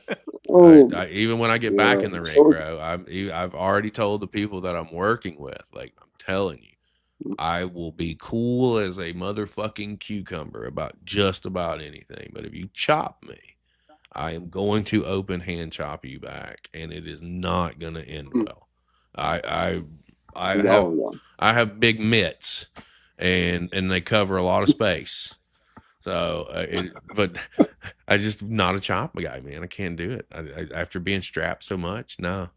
Even when I get back in the ring, bro, I've already told the people that I'm working with, like, I'm telling you, I will be cool as a motherfucking cucumber about just about anything. But if you chop me, I am going to open hand chop you back, and it is not gonna end well. I have big mitts, and they cover a lot of space. So, but I just not a chop guy, man. I can't do it. I after being strapped so much, no.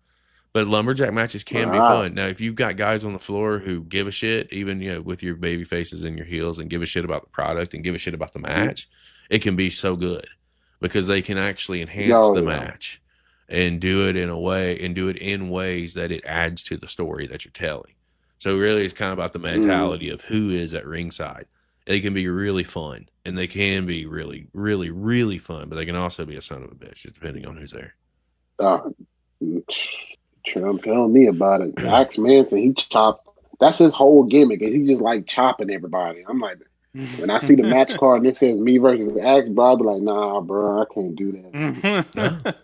But lumberjack matches can be Wow. fun. Now, if you've got guys on the floor who give a shit, even with your baby faces and your heels, and give a shit about the product and give a shit about the match, it can be so good because they can actually enhance the match and do it in a way and do it in ways that it adds to the story that you're telling. So really, it's kind of about the mentality of who is at ringside. They can be really fun, and they can be really, really, really fun, but they can also be a son of a bitch, just depending on who's there. Trump telling me about it. Axe Manson, he chopped. That's his whole gimmick, and he just like chopping everybody. I'm like, when I see the match card and it says me versus Axe, bro, I'll be like, nah, bro, I can't do that.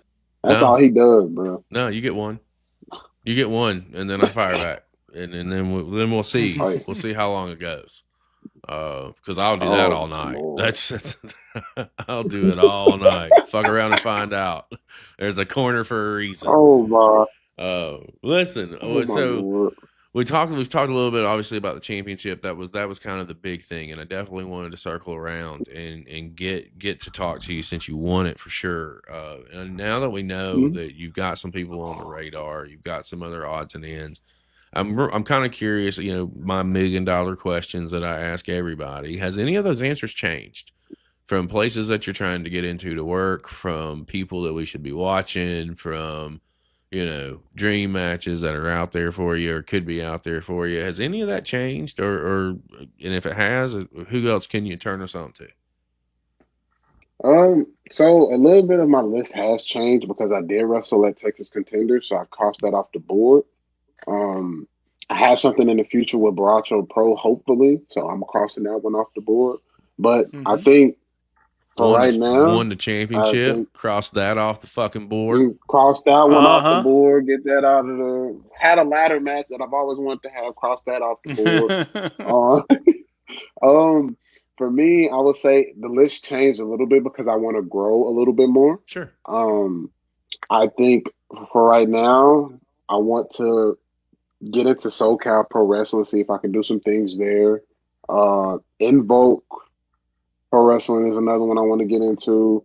That's all he does, bro. No, you get one. You get one, and then I fire back, and then we'll see. We'll see how long it goes. Because I'll do that all night. Lord. That's I'll do it all night. Fuck around and find out. There's a corner for a reason. Oh my. Listen. So Lord. we've talked a little bit, obviously, about the championship. That was kind of the big thing, and I definitely wanted to circle around and get to talk to you since you won it for sure. And now that we know that you've got some people on the radar, you've got some other odds and ends. I'm kind of curious, my $1 million questions that I ask everybody. Has any of those answers changed from places that you're trying to get into to work, from people that we should be watching, from, dream matches that are out there for you or could be out there for you? Has any of that changed or and if it has, who else can you turn us on to? So a little bit of my list has changed because I did wrestle at Texas Contenders, so I crossed that off the board. I have something in the future with Baracho Pro, hopefully, so I'm crossing that one off the board. But I think for right now, won the championship, cross that off the fucking board. Cross that one off the board, get that out of the. Had a ladder match that I've always wanted to have. Cross that off the board. For me, I would say the list changed a little bit because I want to grow a little bit more. Sure. I think for right now, I want to get into SoCal Pro Wrestling, see if I can do some things there. Invoke Pro Wrestling is another one I want to get into.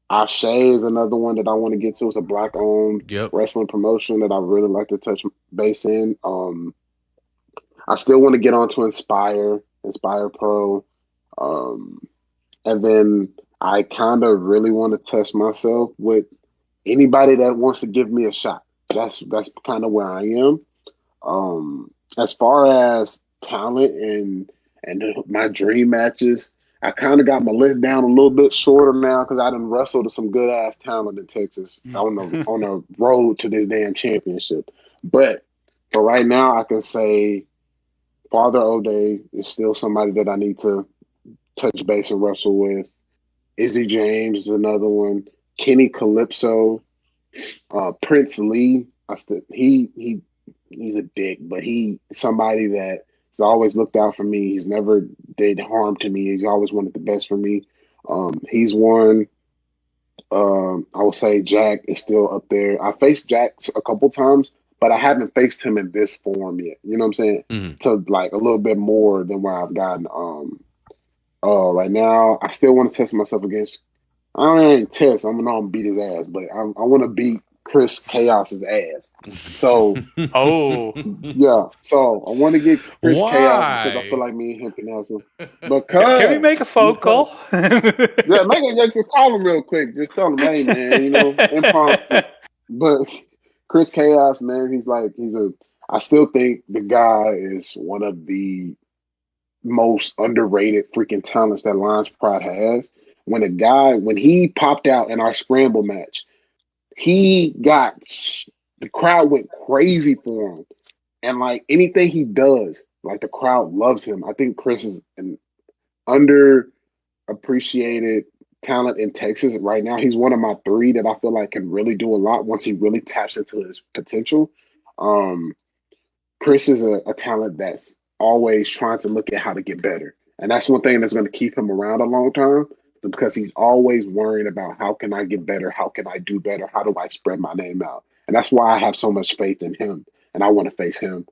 Ashe is another one that I want to get to. It's a black-owned wrestling promotion that I really like to touch base in. I still want to get on to Inspire Pro. And then I kind of really want to test myself with anybody that wants to give me a shot. That's kind of where I am. As far as talent and my dream matches, I kind of got my list down a little bit shorter now because I done wrestled some good ass talent in Texas on the road to this damn championship. But for right now, I can say Father O'Day is still somebody that I need to touch base and wrestle with. Izzy James is another one. Kenny Calypso, Prince Lee. He's a dick, but he's somebody that has always looked out for me. He's never did harm to me. He's always wanted the best for me. He's one. I would say Jack is still up there. I faced Jack a couple times, but I haven't faced him in this form yet. You know what I'm saying? Mm-hmm. To like a little bit more than where I've gotten. Right now, I still want to test myself against. I don't even test. I'm gonna beat his ass, but I want to beat Chris Chaos's ass. So, yeah. So I want to get Chris Chaos because I feel like me and him can have some. Because can we make a phone call? Yeah, call him real quick. Just tell him, hey man, impromptu. But Chris Chaos, man, I still think the guy is one of the most underrated freaking talents that Lions Pride has. When he popped out in our scramble match, the crowd went crazy for him. And like anything he does, like the crowd loves him. I think Chris is an underappreciated talent in Texas right now. He's one of my 3 that I feel like can really do a lot once he really taps into his potential. Chris is a talent that's always trying to look at how to get better. And that's one thing that's going to keep him around a long time because he's always worrying about how can I get better? How can I do better? How do I spread my name out? And that's why I have so much faith in him and I want to face him.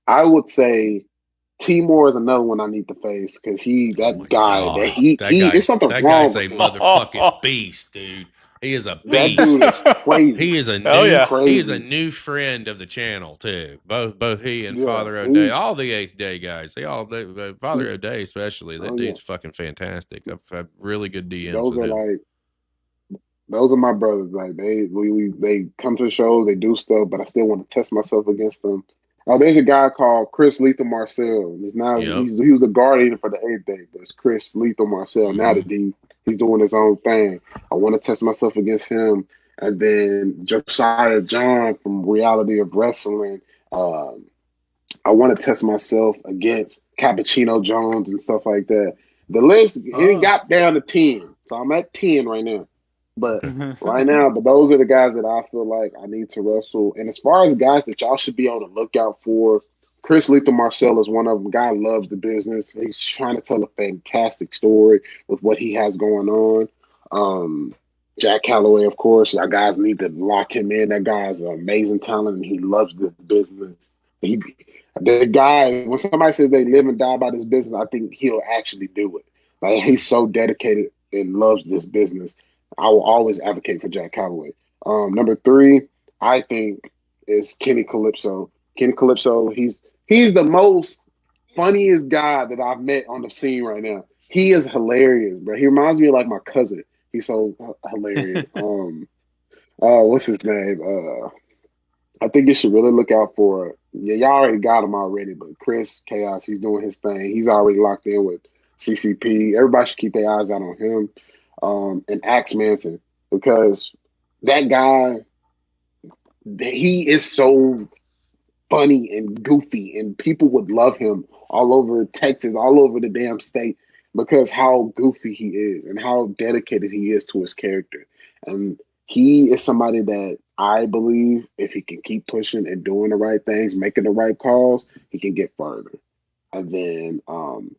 I would say Timor is another one I need to face because it's something that wrong. That guy's a motherfucking beast, dude. He is a That beast. dude is crazy. He is a Hell new yeah. Crazy. he is a new friend of the channel too. Both he and Yeah, Father O'Day, all the 8th Day guys, Father O'Day especially. That Oh, yeah. dude's fucking fantastic. I've had really good DMs Those with are him. like those are my brothers. Like they come to shows, they do stuff, but I still want to test myself against them. Oh, there's a guy called Chris Lethal Marcel. He's now Yep. he was the guardian for the 8th Day, but it's Chris Lethal Marcel. Now that he's doing his own thing, I want to test myself against him. And then Josiah John from Reality of Wrestling. Um, I want to test myself against Cappuccino Jones and stuff like that. The list it Oh. got down to 10, so I'm at 10 right now. But but those are the guys that I feel like I need to wrestle. And as far as guys that y'all should be on the lookout for, Chris Lethal Marcel is one of them. Guy loves the business. He's trying to tell a fantastic story with what he has going on. Jack Calloway, of course. Our guys need to lock him in. That guy's an amazing talent, and he loves this business. The guy, when somebody says they live and die by this business, I think he'll actually do it. Like he's so dedicated and loves this business. I will always advocate for Jack Calloway. Number 3, I think, is Kenny Calypso. Kenny Calypso, he's the most funniest guy that I've met on the scene right now. He is hilarious, bro. He reminds me of like my cousin. He's so hilarious. What's his name? I think you should really look out for it. Yeah, y'all already got him already, but Chris Chaos, he's doing his thing. He's already locked in with CCP. Everybody should keep their eyes out on him. And Axe Manson, because that guy, he is so funny and goofy, and people would love him all over Texas, all over the damn state, because how goofy he is and how dedicated he is to his character. And he is somebody that I believe if he can keep pushing and doing the right things, making the right calls, he can get further. And then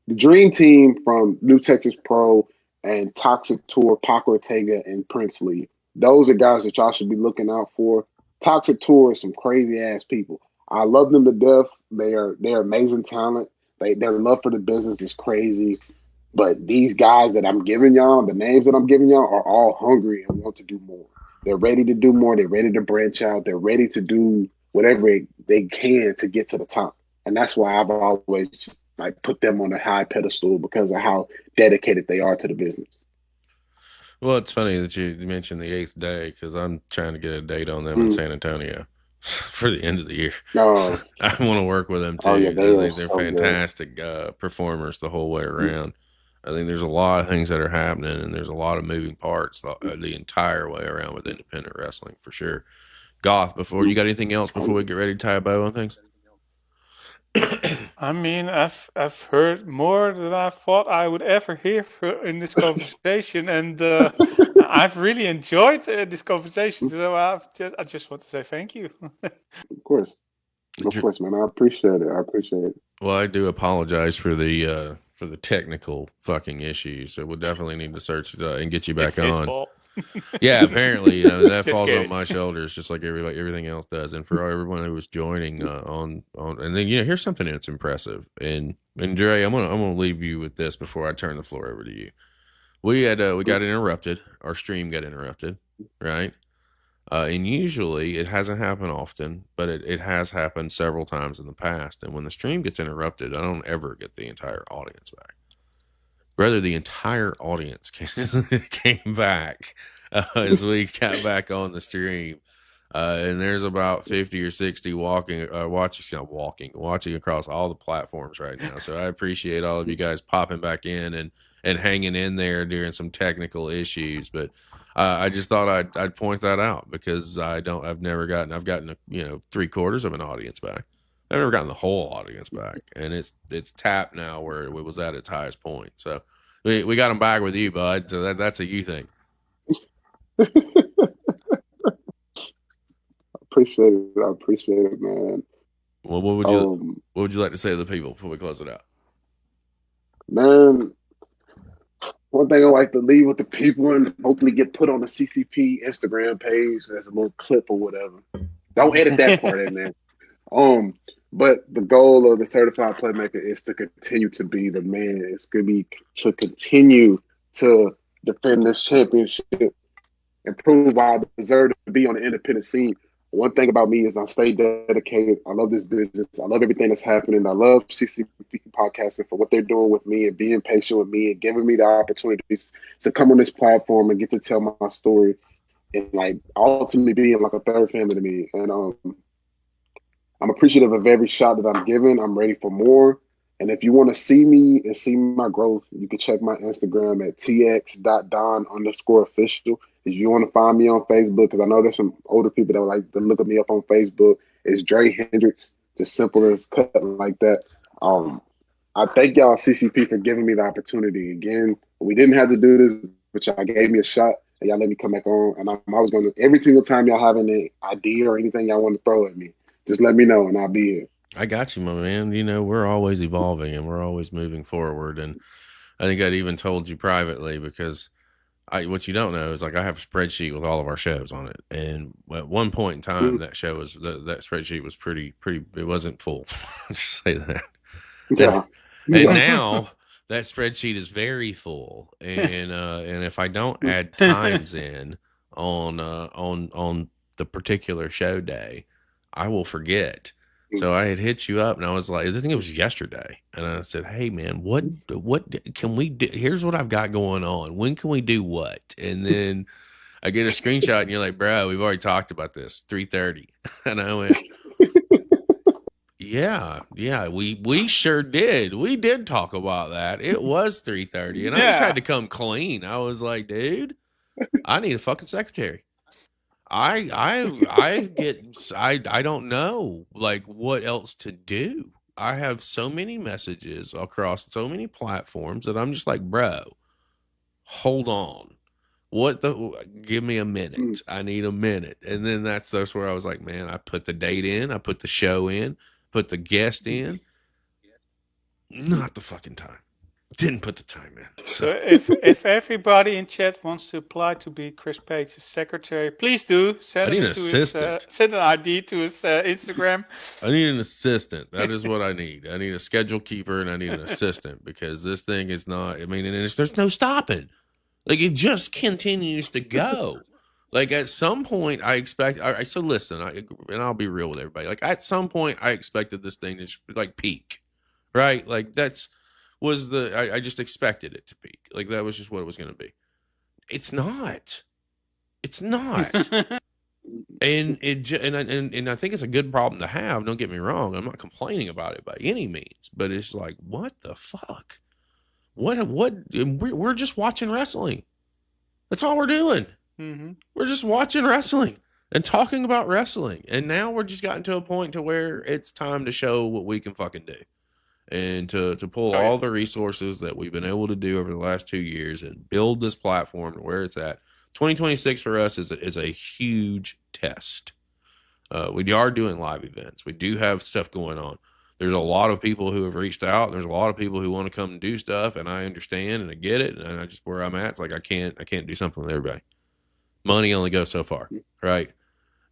the Dream Team from New Texas Pro and Toxic Tour, Pac Ortega and Prince Lee. Those are guys that y'all should be looking out for. Toxic Tour is some crazy ass people. I love them to death. They're amazing talent. Their love for the business is crazy. But these guys that I'm giving y'all, the names that I'm giving y'all, are all hungry and want to do more. They're ready to do more. They're ready to branch out. They're ready to do whatever they can to get to the top. And that's why I've always like put them on a high pedestal, because of how dedicated they are to the business. Well, it's funny that you mentioned the 8th Day, because I'm trying to get a date on them in San Antonio for the end of the year. Oh, I want to work with them too. yeah, I think they're so fantastic performers the whole way around. I think there's a lot of things that are happening, and there's a lot of moving parts the entire way around with independent wrestling for sure. Goth, before you got anything else before we get ready to tie a bow on things? I mean, I've heard more than I thought I would ever hear in this conversation, and I've really enjoyed this conversation. So I just want to say thank you. Of course, man. I appreciate it. Well, I do apologize for the technical fucking issues. So we'll definitely need to search and get you back It's his on. fault. Yeah, apparently that Just falls kidding. on my shoulders, just like everything else does. And for everyone who was joining on, and then here's something that's impressive. And Dre, I'm gonna leave you with this before I turn the floor over to you. We got interrupted. Our stream got interrupted, right? And usually it hasn't happened often, but it has happened several times in the past. And when the stream gets interrupted, I don't ever get the entire audience back. Rather, the entire audience came back as we got back on the stream. And there's about 50 or 60 watching across all the platforms right now. So I appreciate all of you guys popping back in and hanging in there during some technical issues. But I just thought I'd point that out, because I've gotten 3/4 of an audience back. I've never gotten the whole audience back, and it's tapped now where it was at its highest point. So we got them back with you, bud. So that's a you thing. I appreciate it, man. Well, what would you like to say to the people before we close it out? Man, one thing I like to leave with the people and hopefully get put on the CCP Instagram page as a little clip or whatever. Don't edit that part in there. But the goal of the Certified Playmaker is to continue to be the man. It's going to be to continue to defend this championship and prove why I deserve to be on the independent scene. One thing about me is I stay dedicated. I love this business. I love everything that's happening. I love CCP podcasting for what they're doing with me and being patient with me and giving me the opportunities to come on this platform and get to tell my story and like ultimately being like a third family to me. And I'm appreciative of every shot that I'm given. I'm ready for more. And if you want to see me and see my growth, you can check my Instagram at tx.don_official. If you want to find me on Facebook, because I know there's some older people that would like to look me up on Facebook, it's Dre Henrixx, just simple as cut like that. I thank y'all CCP for giving me the opportunity. Again, we didn't have to do this, but y'all gave me a shot and y'all let me come back on. And I'm always going to, every single time y'all have an idea or anything y'all want to throw at me, just let me know and I'll be here. I got you, my man. You know, we're always evolving and we're always moving forward. And I think I'd even told you privately because what you don't know is like I have a spreadsheet with all of our shows on it. And at one point in time, that show was that spreadsheet was pretty. It wasn't full. Let's just say that. Yeah. And now that spreadsheet is very full. And if I don't add times in on the particular show day, I will forget. So I had hit you up and I was like, I think it was yesterday. And I said, hey man, what can we do? Here's what I've got going on. When can we do what? And then I get a screenshot and you're like, bro, we've already talked about this, 3:30. And I went, yeah, we sure did. We did talk about that. It was 3:30. And I just had to come clean. I was like, dude, I need a fucking secretary. I don't know like what else to do. I have so many messages across so many platforms that I'm just like, bro, hold on. Give me a minute. I need a minute. And then that's where I was like, man, I put the date in, I put the show in, put the guest in. Not the fucking time. Didn't put the time in. So if everybody in chat wants to apply to be Chris Page's secretary, please do. Send I need him an to assistant. send an ID to his Instagram. I need an assistant. That is what I need. I need a schedule keeper and I need an assistant because this thing is not, I mean, and there's no stopping. Like it just continues to go. Like at some point I expect, so listen, and I'll be real with everybody. Like at some point I expected this thing to like peak, right? Like I just expected it to peak. Like that was just what it was going to be. It's not. It's not. And I think it's a good problem to have. Don't get me wrong. I'm not complaining about it by any means, but it's like, what the fuck? We're just watching wrestling. That's all we're doing. Mm-hmm. We're just watching wrestling and talking about wrestling. And now we're just gotten to a point to where it's time to show what we can fucking do. And to pull all the resources that we've been able to do over the last 2 years and build this platform to where it's at. 2026 for us is a huge test. We are doing live events. We do have stuff going on. There's a lot of people who have reached out. There's a lot of people who want to come and do stuff, and I understand and I get it. And I just where I'm at, it's like I can't do something with everybody. Money only goes so far, right?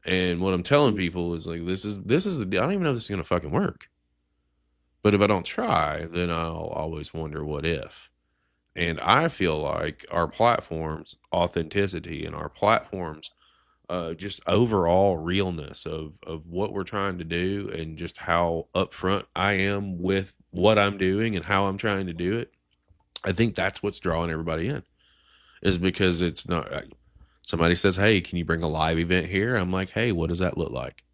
And what I'm telling people is like this is I don't even know if this is gonna fucking work. But if I don't try, then I'll always wonder what if. And I feel like our platform's authenticity and our platform's just overall realness of what we're trying to do and just how upfront I am with what I'm doing and how I'm trying to do it. I think that's what's drawing everybody in is because it's not somebody says, hey, can you bring a live event here? I'm like, hey, what does that look like?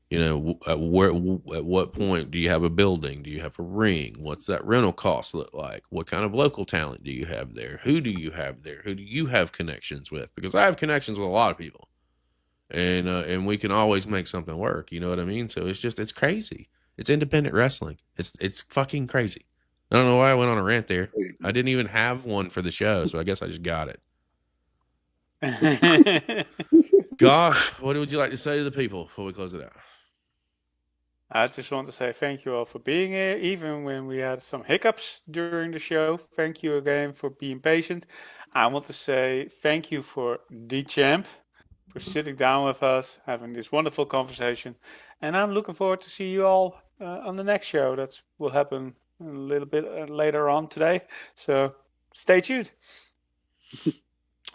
You know, at what point do you have a building? Do you have a ring? What's that rental cost look like? What kind of local talent do you have there? Who do you have there? Who do you have connections with? Because I have connections with a lot of people, and we can always make something work. You know what I mean? So it's crazy. It's independent wrestling. It's fucking crazy. I don't know why I went on a rant there. I didn't even have one for the show, so I guess I just got it. Gosh, what would you like to say to the people before we close it out? I just want to say thank you all for being here, even when we had some hiccups during the show. Thank you again for being patient. I want to say thank you for the champ, for sitting down with us, having this wonderful conversation. And I'm looking forward to see you all on the next show. That will happen a little bit later on today. So stay tuned.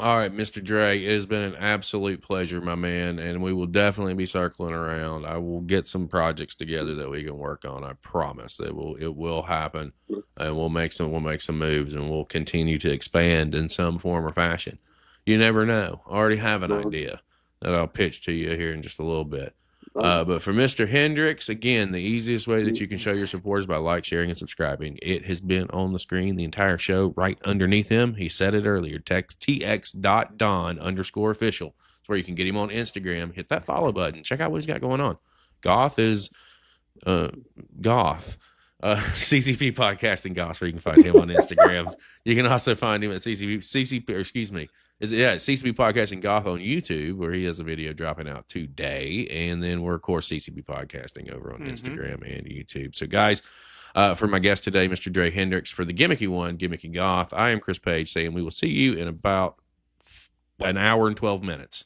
All right, Mr. Dre, it has been an absolute pleasure, my man, and we will definitely be circling around. I will get some projects together that we can work on. I promise it will happen, and we'll make some moves, and we'll continue to expand in some form or fashion. You never know. I already have an idea that I'll pitch to you here in just a little bit. But for Mr. Henrixx, again, the easiest way that you can show your support is by sharing, and subscribing. It has been on the screen the entire show right underneath him. He said it earlier. Text tx.don_official. That's where you can get him on Instagram. Hit that follow button. Check out what he's got going on. Goth is Goth. CCP Podcasting Goth, where you can find him on Instagram. You can also find him at CCP Podcasting Goth on YouTube, where he has a video dropping out today. And then we're, of course, CCP Podcasting over on Instagram and YouTube. So, guys, for my guest today, Mr. Dre Henrixx, for the Gimmicky One, Gimmicky Goth, I am Chris Page saying we will see you in about an hour and 12 minutes.